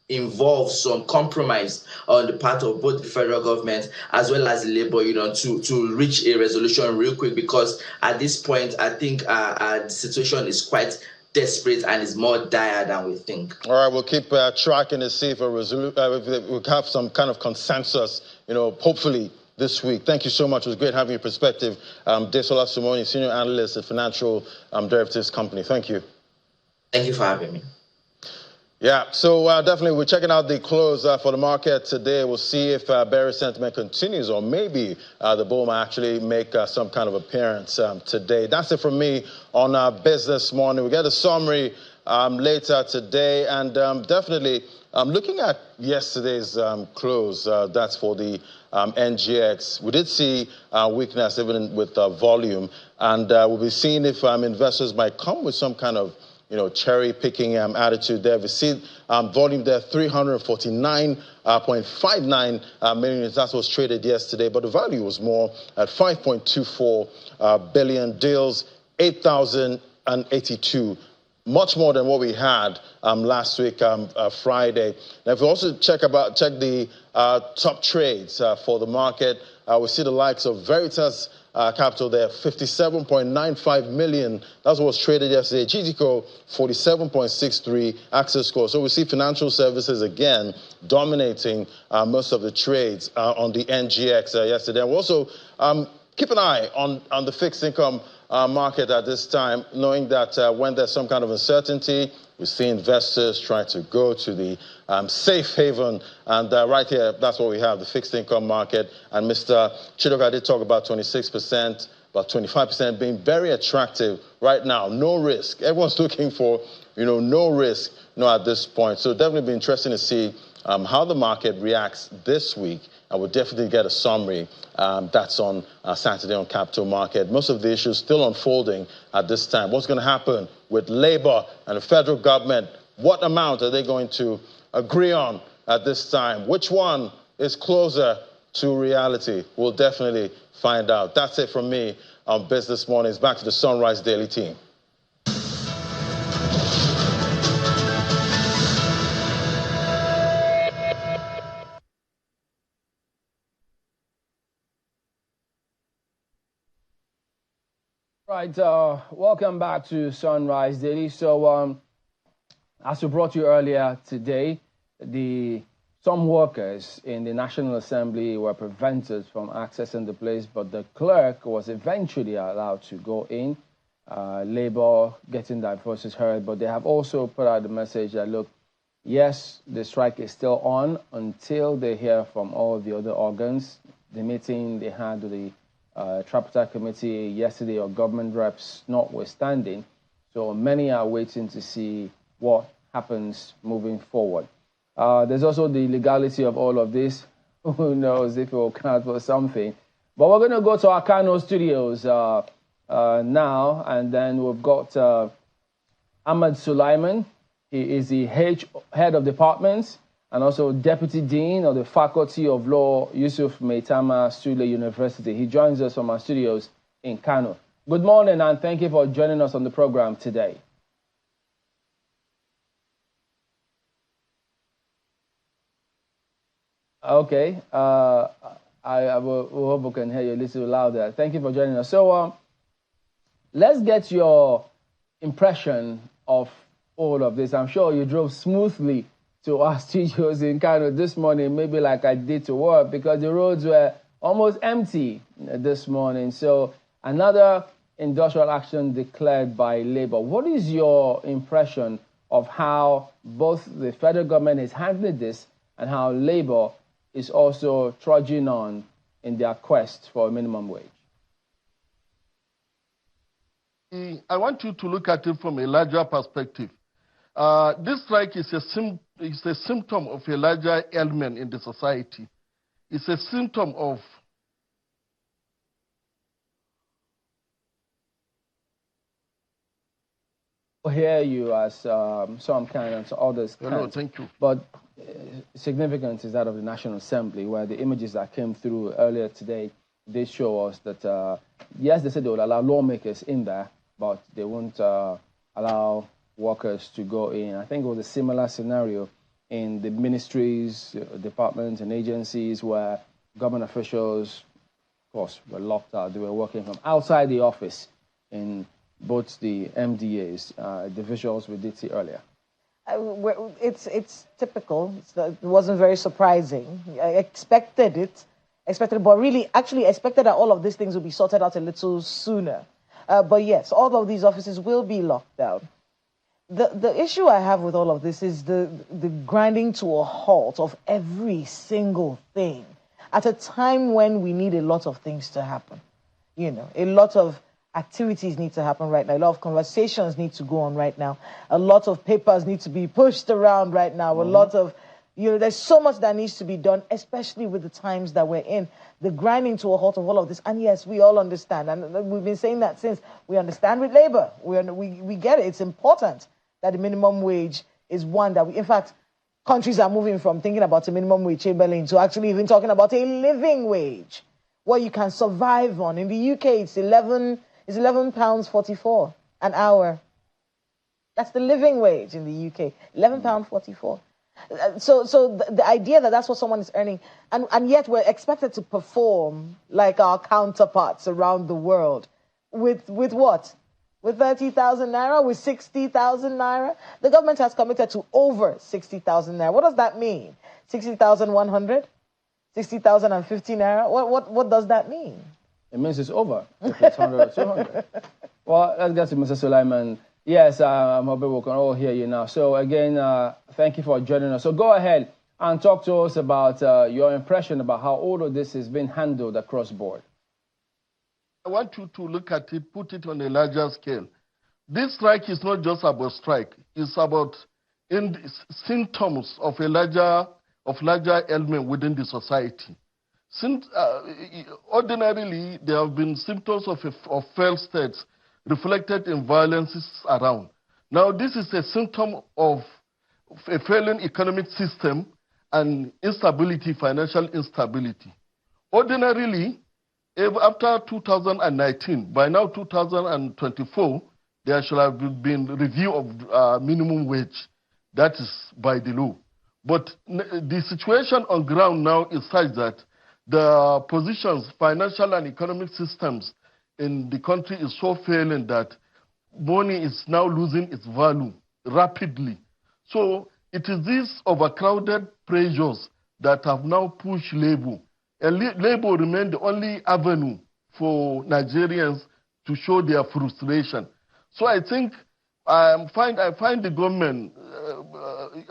involve some compromise on the part of both the federal government as well as the labor union to reach a resolution real quick, because at this point, I think the situation is quite desperate and is more dire than we think. All right, we'll keep tracking to see if we'll have some kind of consensus, hopefully this week. Thank you so much. It was great having your perspective. Desola Sumoni, Senior Analyst at Financial Derivatives Company. Thank you. Thank you for having me. Yeah, so definitely we're checking out the close for the market today. We'll see if bearish sentiment continues, or maybe the bull might actually make some kind of appearance today. That's it from me on Business Morning. We get a summary later today, and definitely looking at yesterday's close, that's for the NGX. We did see weakness even with volume, and we'll be seeing if investors might come with some kind of cherry picking attitude there. We see volume there, 349.59 million. That was traded yesterday, but the value was more at 5.24 billion. Deals 8,082. Much more than what we had last week, Friday. Now, if we also check the top trades for the market, we see the likes of Veritas Capital there, 57.95 million. That's what was traded yesterday. GTCO, 47.63 access score. So we see financial services again dominating most of the trades on the NGX yesterday. And we also keep an eye on the fixed income market at this time, knowing that when there's some kind of uncertainty, we see investors try to go to the safe haven. And right here, that's what we have, the fixed income market. And Mr. Chidoka did talk about 26%, about 25% being very attractive right now. No risk. Everyone's looking for, no risk, at this point. So definitely be interesting to see how the market reacts this week. I will definitely get a summary that's on Saturday on Capital Market. Most of the issues still unfolding at this time. What's going to happen with Labour and the federal government? What amount are they going to agree on at this time? Which one is closer to reality? We'll definitely find out. That's it from me on Business Mornings. Back to the Sunrise Daily team. Right, welcome back to Sunrise Daily. So, as we brought you earlier today, some workers in the National Assembly were prevented from accessing the place, but the clerk was eventually allowed to go in. Labour getting their voices heard, but they have also put out the message that, look, yes, the strike is still on until they hear from all the other organs. The meeting they had with the Tripartite Committee yesterday, or government reps notwithstanding. So many are waiting to see what happens moving forward. There's also the legality of all of this. Who knows if it will count for something. But we're going to go to our Kano studios now, and then we've got Ahmed Sulaiman. He is the head of departments and also Deputy Dean of the Faculty of Law, Yusuf Maitama Sule University. He joins us from our studios in Kano. Good morning, and thank you for joining us on the program today. Okay, I will hope we can hear you a little louder. Thank you for joining us. So let's get your impression of all of this. I'm sure you drove smoothly to our studios in Kano this morning, maybe like I did to work, because the roads were almost empty this morning. So another industrial action declared by Labour. What is your impression of how both the federal government is handling this and how Labour is also trudging on in their quest for a minimum wage? I want you to look at it from a larger perspective. This strike is a symptom of a larger ailment in the society. It's a symptom of hear you as some can and others can't. Hello, thank you. But significant is that of the National Assembly, where the images that came through earlier today, they show us that, yes, they said they would allow lawmakers in there, but they won't allow workers to go in. I think it was a similar scenario in the ministries, departments, and agencies where government officials, of course, were locked out. They were working from outside the office in both the MDAs, the visuals we did see earlier. It's typical. It wasn't very surprising. I expected it, but really actually expected that all of these things would be sorted out a little sooner. But yes, all of these offices will be locked down. The issue I have with all of this is the grinding to a halt of every single thing at a time when we need a lot of things to happen. You know, a lot of activities need to happen right now. A lot of conversations need to go on right now. A lot of papers need to be pushed around right now. A lot of, there's so much that needs to be done, especially with the times that we're in. The grinding to a halt of all of this. And yes, we all understand. And we've been saying that since. We understand with labor. We get it. It's important. that the minimum wage is one that in fact, countries are moving from thinking about a minimum wage, Chamberlain, to actually even talking about a living wage, what you can survive on. In the UK, it's £11.44 an hour. That's the living wage in the UK, £11.44. So the idea that that's what someone is earning, and yet we're expected to perform like our counterparts around the world with what? With 30,000 naira, with 60,000 naira? The government has committed to over 60,000 naira. What does that mean? 60,100? 60,050 naira? What does that mean? It means it's over. If it's 100 or 200. Well, let's get to Mr. Sulaiman. Yes, I'm hoping we can all hear you now. So again, thank you for joining us. So go ahead and talk to us about your impression about how all of this is being handled across board. I want you to look at it, put it on a larger scale. This strike is not just about strike. It's about symptoms of a larger element within the society. Ordinarily, there have been symptoms of failed states reflected in violences around. Now, this is a symptom of a failing economic system and instability, financial instability. Ordinarily, after 2019, by now 2024, there should have been review of minimum wage. That is by the law. But the situation on ground now is such that the positions, financial and economic systems in the country is so failing that money is now losing its value rapidly. So it is these overcrowded pressures that have now pushed labor. And labor remains the only avenue for Nigerians to show their frustration. So I think I find the government,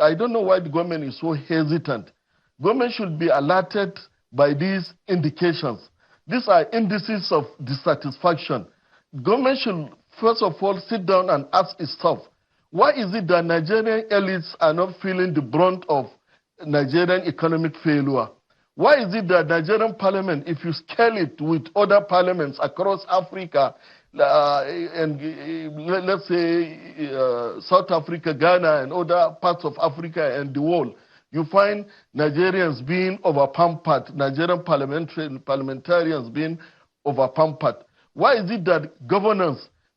I don't know why the government is so hesitant. Government should be alerted by these indications. These are indices of dissatisfaction. Government should, first of all, sit down and ask itself, why is it that Nigerian elites are not feeling the brunt of Nigerian economic failure? Why is it that Nigerian parliament, if you scale it with other parliaments across Africa, and let's say South Africa, Ghana, and other parts of Africa and the world, you find Nigerians being overpampered, Nigerian parliamentarians being overpampered. Why is it that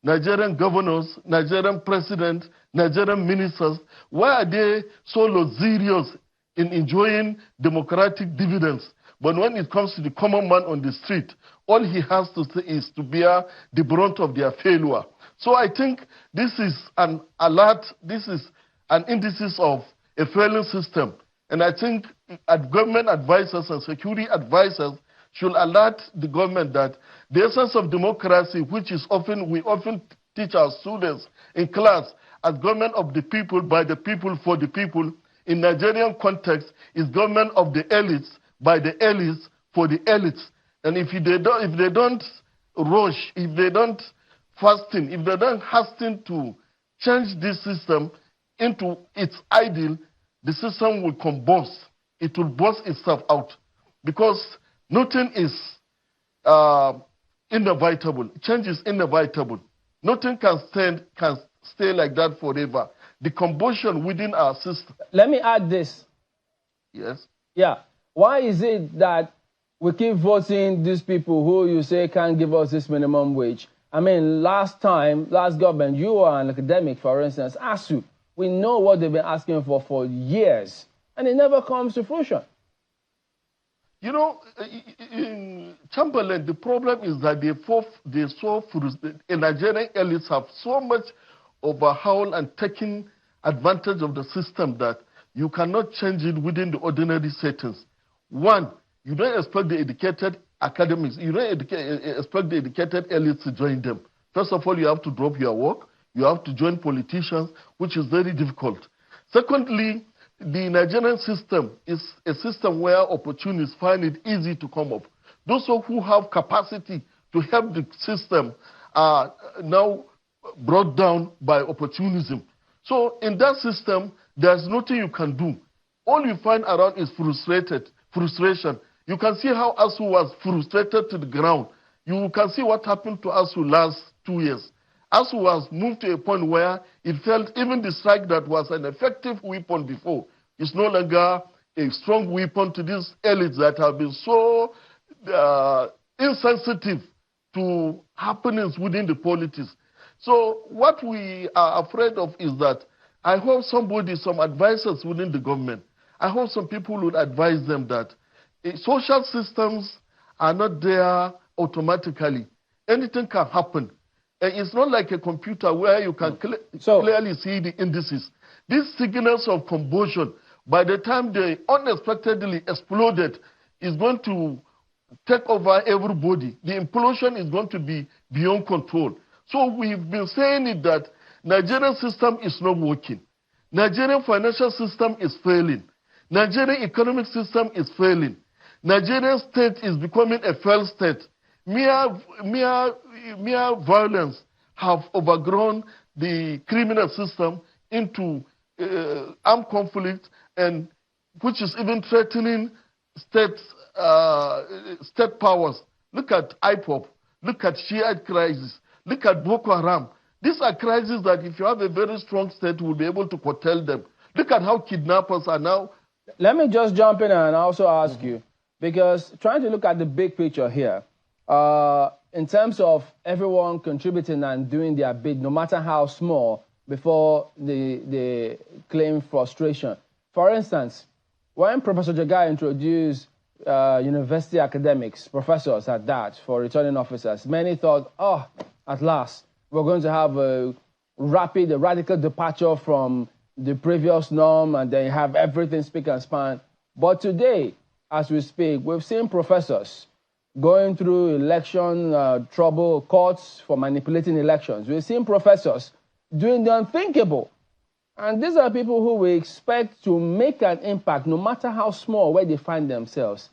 Nigerian president, Nigerian ministers, why are they so luxurious in enjoying democratic dividends? But when it comes to the common man on the street, all he has to say is to bear the brunt of their failure. So I think this is an alert, this is an indices of a failing system. And I think government advisors and security advisors should alert the government that the essence of democracy, which is we often teach our students in class, as government of the people, by the people, for the people, in Nigerian context, is government of the elites, by the elites, for the elites. And if they don't rush, if they don't hasten to change this system into its ideal, the system will combust. It will burst itself out, because nothing is inevitable. Change is inevitable. Nothing can stay like that forever. The combustion within our system. Let me add this. Yes. Yeah. Why is it that we keep voting these people who you say can't give us this minimum wage? I mean, last government, you are an academic, for instance, ASU. We know what they've been asking for years, and it never comes to fruition. You know, in Chamberlain, the problem is that the Nigerian elites have so much overhauled and taken advantage of the system that you cannot change it within the ordinary settings. One, you don't expect the educated academics, you don't expect the educated elites to join them. First of all, you have to drop your work. You have to join politicians, which is very difficult. Secondly, the Nigerian system is a system where opportunists find it easy to come up. Those who have capacity to help the system are now brought down by opportunism. So in that system, there's nothing you can do. All you find around is frustration. You can see how ASU was frustrated to the ground. You can see what happened to ASU last 2 years. as we was moved to a point where it felt even the strike that was an effective weapon before is no longer a strong weapon to these elites that have been so insensitive to happenings within the politics. So what we are afraid of is that I hope some advisors within the government, I hope some people would advise them that social systems are not there automatically. Anything can happen. And it's not like a computer where you can clearly see the indices. These signals of combustion, by the time they unexpectedly exploded, is going to take over everybody. The implosion is going to be beyond control. So we've been saying it that Nigerian system is not working. Nigerian financial system is failing. Nigerian economic system is failing. Nigerian state is becoming a failed state. Mere violence have overgrown the criminal system into armed conflict, and which is even threatening state powers. Look at IPOP. Look at Shiite crisis. Look at Boko Haram. These are crises that if you have a very strong state, we'll be able to curtail them. Look at how kidnappers are now. Let me just jump in and also ask you, because trying to look at the big picture here, in terms of everyone contributing and doing their bit, no matter how small, before they claim frustration. For instance, when Professor Jagai introduced university academics, professors at that, for returning officers, many thought, oh, at last, we're going to have a radical departure from the previous norm, and then have everything spick and span. But today, as we speak, we've seen professors going through election trouble, courts for manipulating elections. We've seen professors doing the unthinkable. And these are people who we expect to make an impact, no matter how small, where they find themselves.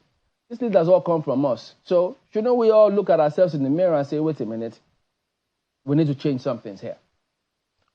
These leaders all come from us. So shouldn't we all look at ourselves in the mirror and say, wait a minute, we need to change some things here?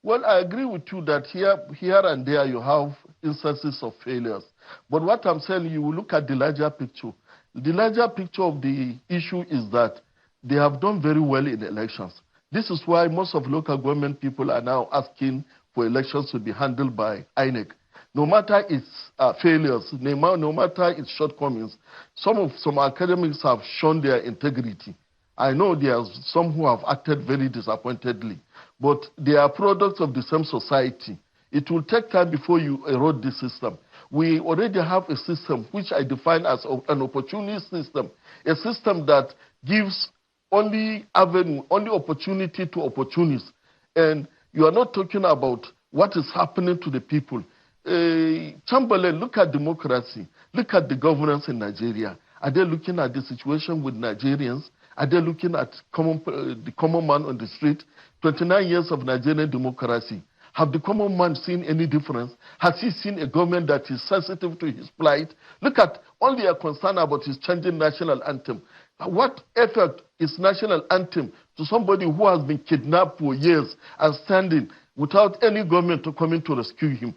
Well, I agree with you that here and there you have instances of failures. But what I'm saying, you will look at the larger picture. The larger picture of the issue is that they have done very well in elections. This is why most of local government people are now asking for elections to be handled by INEC. No matter its failures, no matter its shortcomings, some academics have shown their integrity. I know there are some who have acted very disappointedly, but they are products of the same society. It will take time before you erode the system. We already have a system which I define as an opportunity system, a system that gives only opportunity to opportunists. And you are not talking about what is happening to the people. Chamberlain, look at democracy. Look at the governance in Nigeria. Are they looking at the situation with Nigerians? Are they looking at the common man on the street? 29 years of Nigerian democracy. Have the common man seen any difference? Has he seen a government that is sensitive to his plight? Look at all they are concerned about is changing national anthem. What effect is national anthem to somebody who has been kidnapped for years and standing without any government to come in to rescue him?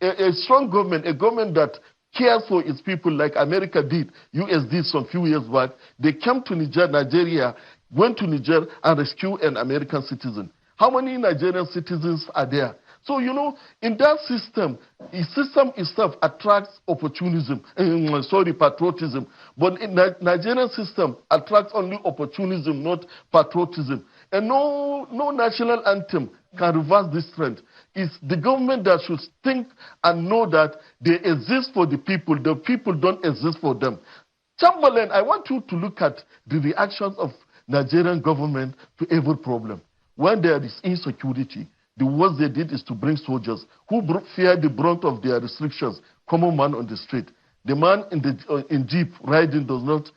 A strong government, a government that cares for its people like America did, US did some few years back, they came to Nigeria, went to Niger and rescued an American citizen. How many Nigerian citizens are there? So, you know, in that system, the system itself attracts patriotism. But in the Nigerian system attracts only opportunism, not patriotism. And no national anthem can reverse this trend. It's the government that should think and know that they exist for the people don't exist for them. Chamberlain, I want you to look at the reactions of Nigerian government to every problem. When there is insecurity, the worst they did is to bring soldiers who fear the brunt of their restrictions, common man on the street. The man in jeep riding does not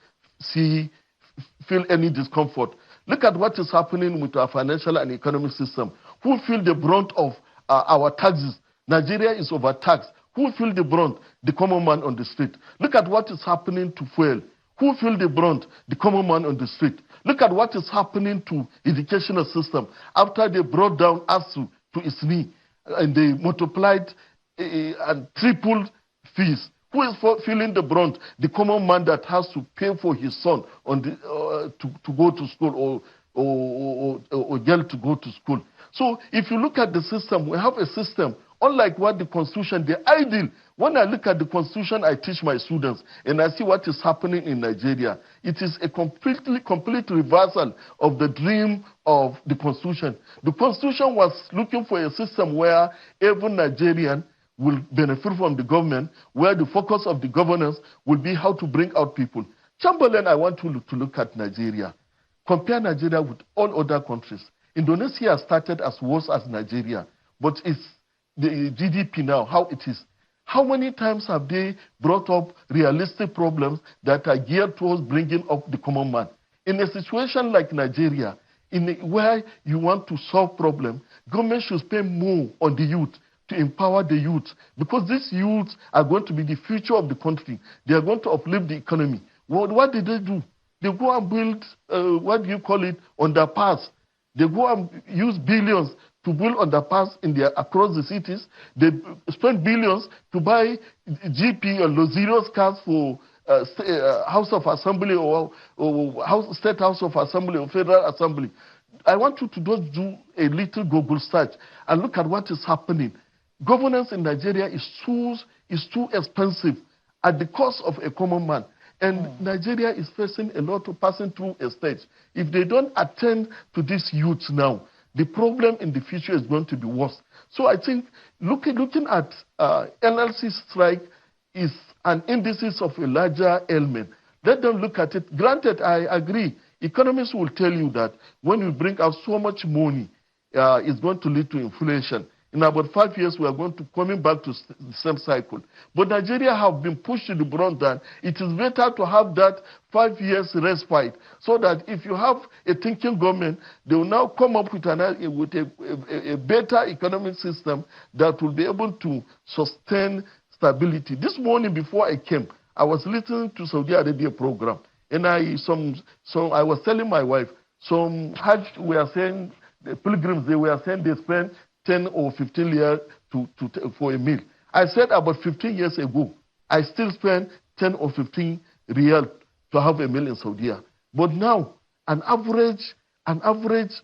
feel any discomfort. Look at what is happening with our financial and economic system. Who feel the brunt of our taxes? Nigeria is overtaxed. Who feel the brunt? The common man on the street. Look at what is happening to fuel. Who feel the brunt? The common man on the street. Look at what is happening to educational system after they brought down ASU to its knee and they multiplied and tripled fees. Who is feeling the brunt? The common man that has to pay for his son to go to school or or girl to go to school. So if you look at the system, we have a system, unlike what the Constitution, the ideal. When I look at the Constitution, I teach my students, and I see what is happening in Nigeria. It is a complete reversal of the dream of the Constitution. The Constitution was looking for a system where every Nigerian will benefit from the government, where the focus of the governance will be how to bring out people. Chamberlain, I want to look at Nigeria. Compare Nigeria with all other countries. Indonesia started as worse as Nigeria, but it's the GDP now, how it is. How many times have they brought up realistic problems that are geared towards bringing up the common man? In a situation like Nigeria, where you want to solve problems, government should spend more on the youth to empower the youth, because these youths are going to be the future of the country. They are going to uplift the economy. What did they do? They go and build, underpass. They go and use billions to build underpass across the cities. They spend billions to buy GP or luxurious cars for House of Assembly or State House of Assembly or Federal Assembly. I want you to just do a little Google search and look at what is happening. Governance in Nigeria is too expensive at the cost of a common man. And Nigeria is facing a lot of passing through a stage. If they don't attend to these youths now, the problem in the future is going to be worse. So I think looking at NLC strike is an indices of a larger ailment. Let them look at it. Granted, I agree. Economists will tell you that when you bring out so much money, it's going to lead to inflation. In about 5 years, we are going to coming back to the same cycle. But Nigeria have been pushed to the brink that it is better to have that 5 years respite, so that if you have a thinking government, they will now come up with a better economic system that will be able to sustain stability. This morning before I came, I was listening to Saudi Arabia program, and I was telling my wife, some Hajj, we are saying, the pilgrims, they were saying they spend 10 or 15 years for a meal. I said about 15 years ago, I still spend 10 or 15 riyal to have a meal in Saudi. But now, an average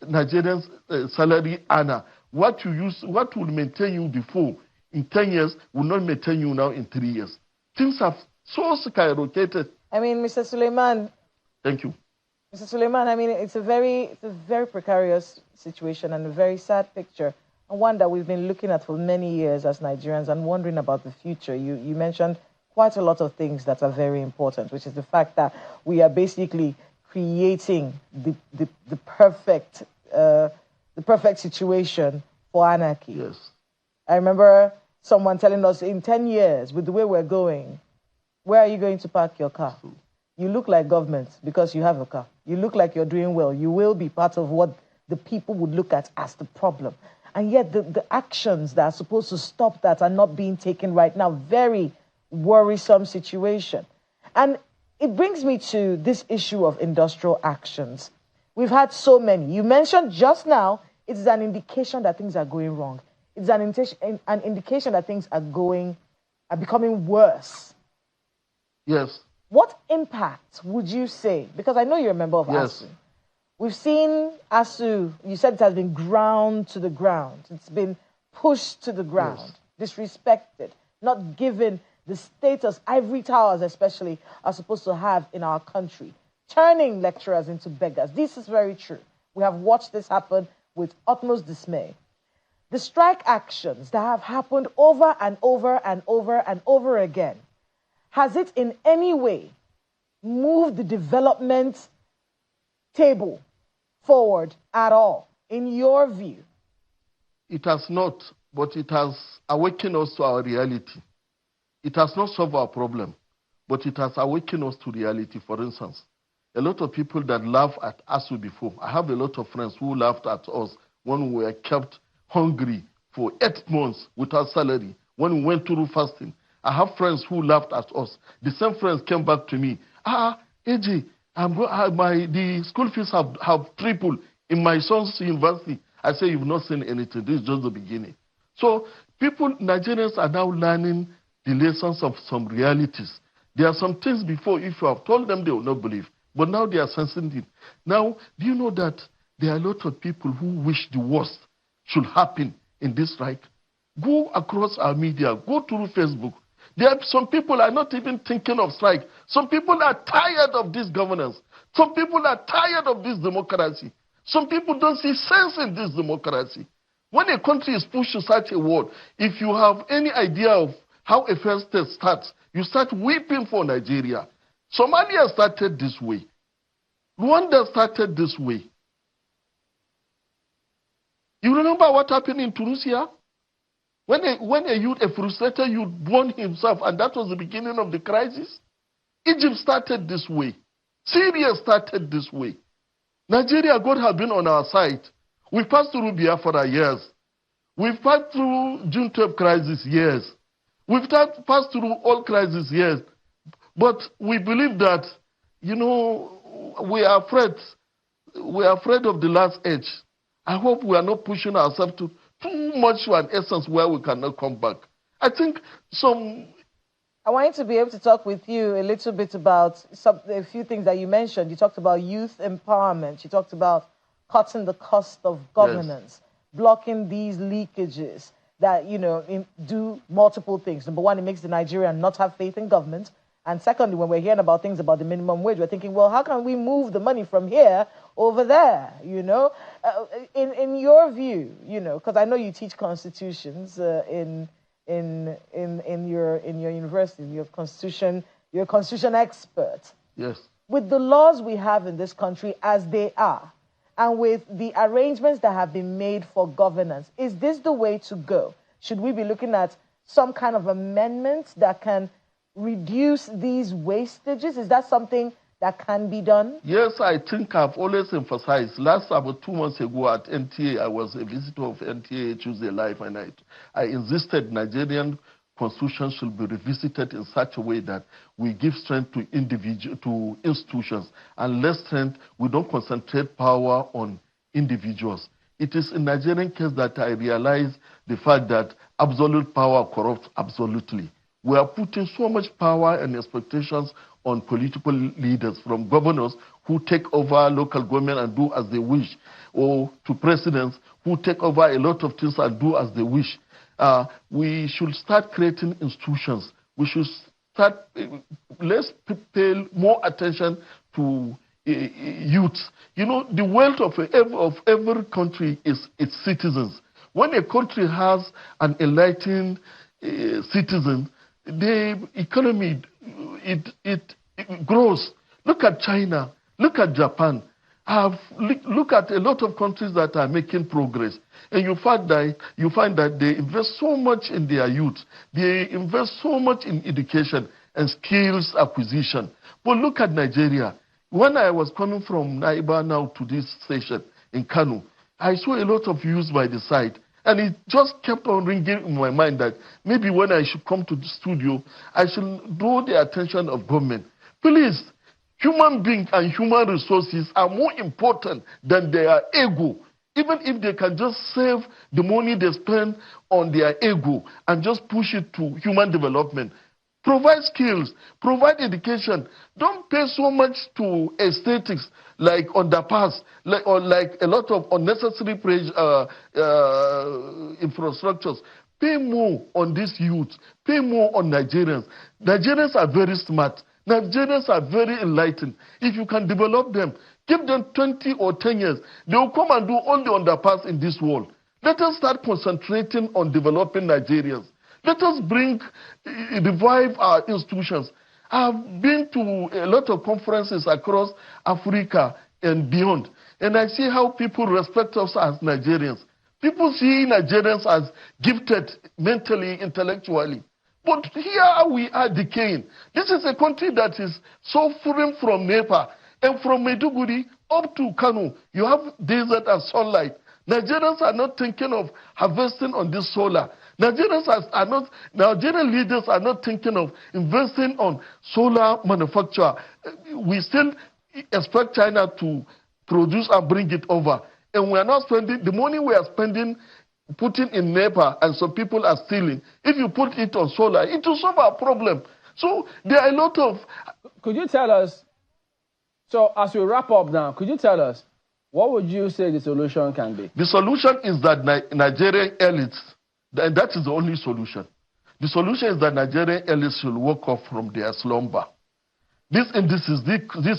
Nigerian salary earner, what will maintain you before in 10 years will not maintain you now in 3 years. Things have so skyrocketed. I mean, Mr. Suleiman. Thank you. Mr. Suleiman, I mean, it's a very precarious situation and a very sad picture, and one that we've been looking at for many years as Nigerians and wondering about the future. You mentioned quite a lot of things that are very important, which is the fact that we are basically creating the perfect situation for anarchy. Yes. I remember someone telling us, in 10 years, with the way we're going, where are you going to park your car? You look like government because you have a car. You look like you're doing well. You will be part of what the people would look at as the problem. And yet the actions that are supposed to stop that are not being taken right now. Very worrisome situation. And it brings me to this issue of industrial actions. We've had so many. You mentioned just now, it's an indication that things are going wrong. It's an indication that things are becoming worse. Yes. What impact would you say? Because I know you're a member of ASU. We've seen ASU, you said it has been ground to the ground. It's been pushed to the ground, disrespected, not given the status ivory towers especially are supposed to have in our country, turning lecturers into beggars. This is very true. We have watched this happen with utmost dismay. The strike actions that have happened over and over and over and over again, has it in any way moved the development table forward at all, in your view? It has not, but it has awakened us to our reality. It has not solved our problem, but it has awakened us to reality. For instance, a lot of people that laughed at ASU before, I have a lot of friends who laughed at us when we were kept hungry for 8 months without salary, when we went through fasting. I have friends who laughed at us. The same friends came back to me. AJ, the school fees have tripled in my son's university. I say, you've not seen anything. This is just the beginning. So Nigerians are now learning the lessons of some realities. There are some things before, if you have told them, they will not believe. But now they are sensing it. Now, do you know that there are a lot of people who wish the worst should happen in this strike. Go across our media, go through Facebook. There are some people are not even thinking of strike. Some people are tired of this governance. Some people are tired of this democracy. Some people don't see sense in this democracy. When a country is pushed to such a world, if you have any idea of how a first state starts, you start weeping for Nigeria. Somalia started this way. Rwanda started this way. You remember what happened in Tunisia? When a frustrated youth burned himself, and that was the beginning of the crisis. Egypt started this way. Syria started this way. Nigeria, God has been on our side. We passed through Biafra years. We've passed through June 12 crisis years. We've passed through all crises years. But we believe that, we are afraid. We are afraid of the last edge. I hope we are not pushing ourselves to too much to an essence where we cannot come back. I think I wanted to be able to talk with you a little bit about a few things that you mentioned. You talked about youth empowerment. You talked about cutting the cost of governance, blocking these leakages that, do multiple things. Number one, it makes the Nigerian not have faith in government. And secondly, when we're hearing about things about the minimum wage, we're thinking, well, how can we move the money from here over there, In your view, because I know you teach constitutions in your university, you're a constitution expert. Yes. With the laws we have in this country as they are, and with the arrangements that have been made for governance, is this the way to go? Should we be looking at some kind of amendment that can reduce these wastages? Is that something that can be done? Yes, I think I've always emphasized. About 2 months ago at NTA, I was a visitor of NTA Tuesday Live, and I insisted Nigerian constitution should be revisited in such a way that we give strength to institutions, and less strength, we don't concentrate power on individuals. It is in Nigerian case that I realize the fact that absolute power corrupts absolutely. We are putting so much power and expectations on political leaders, from governors who take over local government and do as they wish, or to presidents who take over a lot of things and do as they wish. We should start creating institutions. We should start, let's pay more attention to youth. The wealth of every country is its citizens. When a country has an enlightened citizen, the economy, it grows. Look at China. Look at Japan. Look at a lot of countries that are making progress. And you find that they invest so much in their youth. They invest so much in education and skills acquisition. But look at Nigeria. When I was coming from Naiba now to this station in Kano, I saw a lot of youth by the side. And it just kept on ringing in my mind that maybe when I should come to the studio, I should draw the attention of government. Please, human beings and human resources are more important than their ego. Even if they can just save the money they spend on their ego and just push it to human development. Provide skills, provide education. Don't pay so much to aesthetics like underpass, or a lot of unnecessary infrastructures. Pay more on these youth. Pay more on Nigerians. Nigerians are very smart. Nigerians are very enlightened. If you can develop them, give them 20 or 10 years, they will come and do all the underpass in this world. Let us start concentrating on developing Nigerians. Let us revive our institutions. I've been to a lot of conferences across Africa and beyond, and I see how people respect us as Nigerians. People see Nigerians as gifted mentally, intellectually. But here we are decaying. This is a country that is suffering from NEPA, and from Maiduguri up to Kano, you have desert and sunlight. Nigerians are not thinking of harvesting on this solar. Nigerian leaders are not thinking of investing on solar manufacture. We still expect China to produce and bring it over. And we are not spending, the money we are spending, putting in NEPA, and some people are stealing. If you put it on solar, it will solve our problem. So there are a lot of... Could you tell us, so as we wrap up now, could you tell us, What would you say the solution can be? The solution is that Nigerian elites, and that is the only solution. The solution is that Nigerian elites should wake up from their slumber. This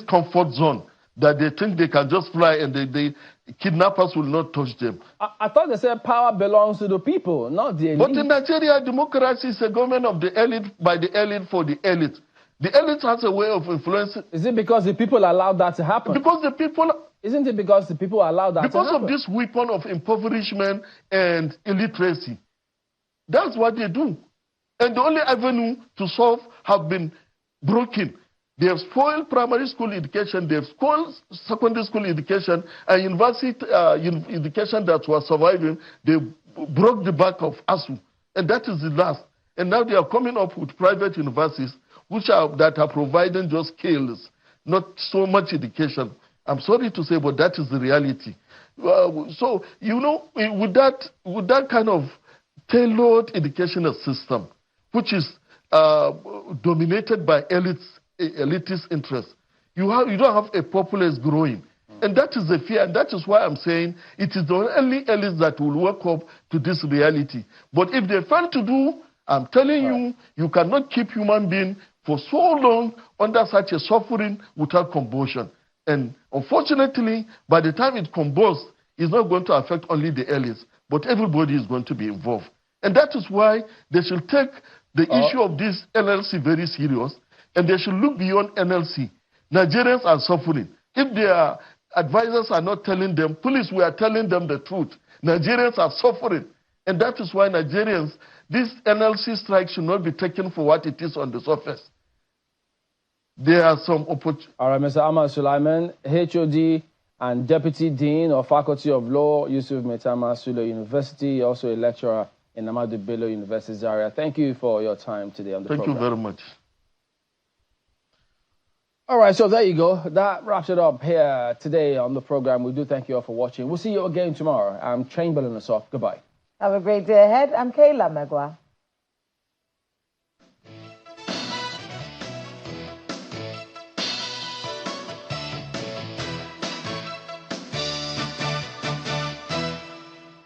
comfort zone that they think they can just fly and the kidnappers will not touch them. I thought they said power belongs to the people, not the elite. But in Nigeria, democracy is a government of the elite, by the elite, for the elite. The elite has a way of influencing. Is it because the people allowed that to happen? Because the people... Isn't it because the people allowed that to happen? Because of this weapon of impoverishment and illiteracy. That's what they do. And the only avenue to solve have been broken. They have spoiled primary school education, they have spoiled secondary school education, and university education that was surviving, they broke the back of ASU. And that is the last. And now they are coming up with private universities that are providing just skills, not so much education. I'm sorry to say, but that is the reality. So, you know, with that kind of tailored educational system, which is dominated by elitist interests, you don't have a populace growing. And that is the fear, and that is why I'm saying it is the only elites that will wake up to this reality. But if they fail to do, I'm telling you, you cannot keep human beings for so long under such a suffering without combustion. And unfortunately, by the time it combusts, it's not going to affect only the elites, but everybody is going to be involved. And that is why they should take the issue of this NLC very serious, and they should look beyond NLC. Nigerians are suffering. If their advisors are not telling them, please, we are telling them the truth. Nigerians are suffering. And that is why Nigerians, this NLC strike should not be taken for what it is on the surface. There are some opportunities. All right, Mr. Ahmad Sulaiman, HOD and Deputy Dean of Faculty of Law, Yusuf Maitama Sule University, also a lecturer in Ahmadu Bello University, Zaria. Thank you for your time today on the program. Thank you very much. All right, so there you go. That wraps it up here today on the program. We do thank you all for watching. We'll see you again tomorrow. I'm Chamberlain Asaf. Goodbye. Have a great day ahead. I'm Kayla Magwa.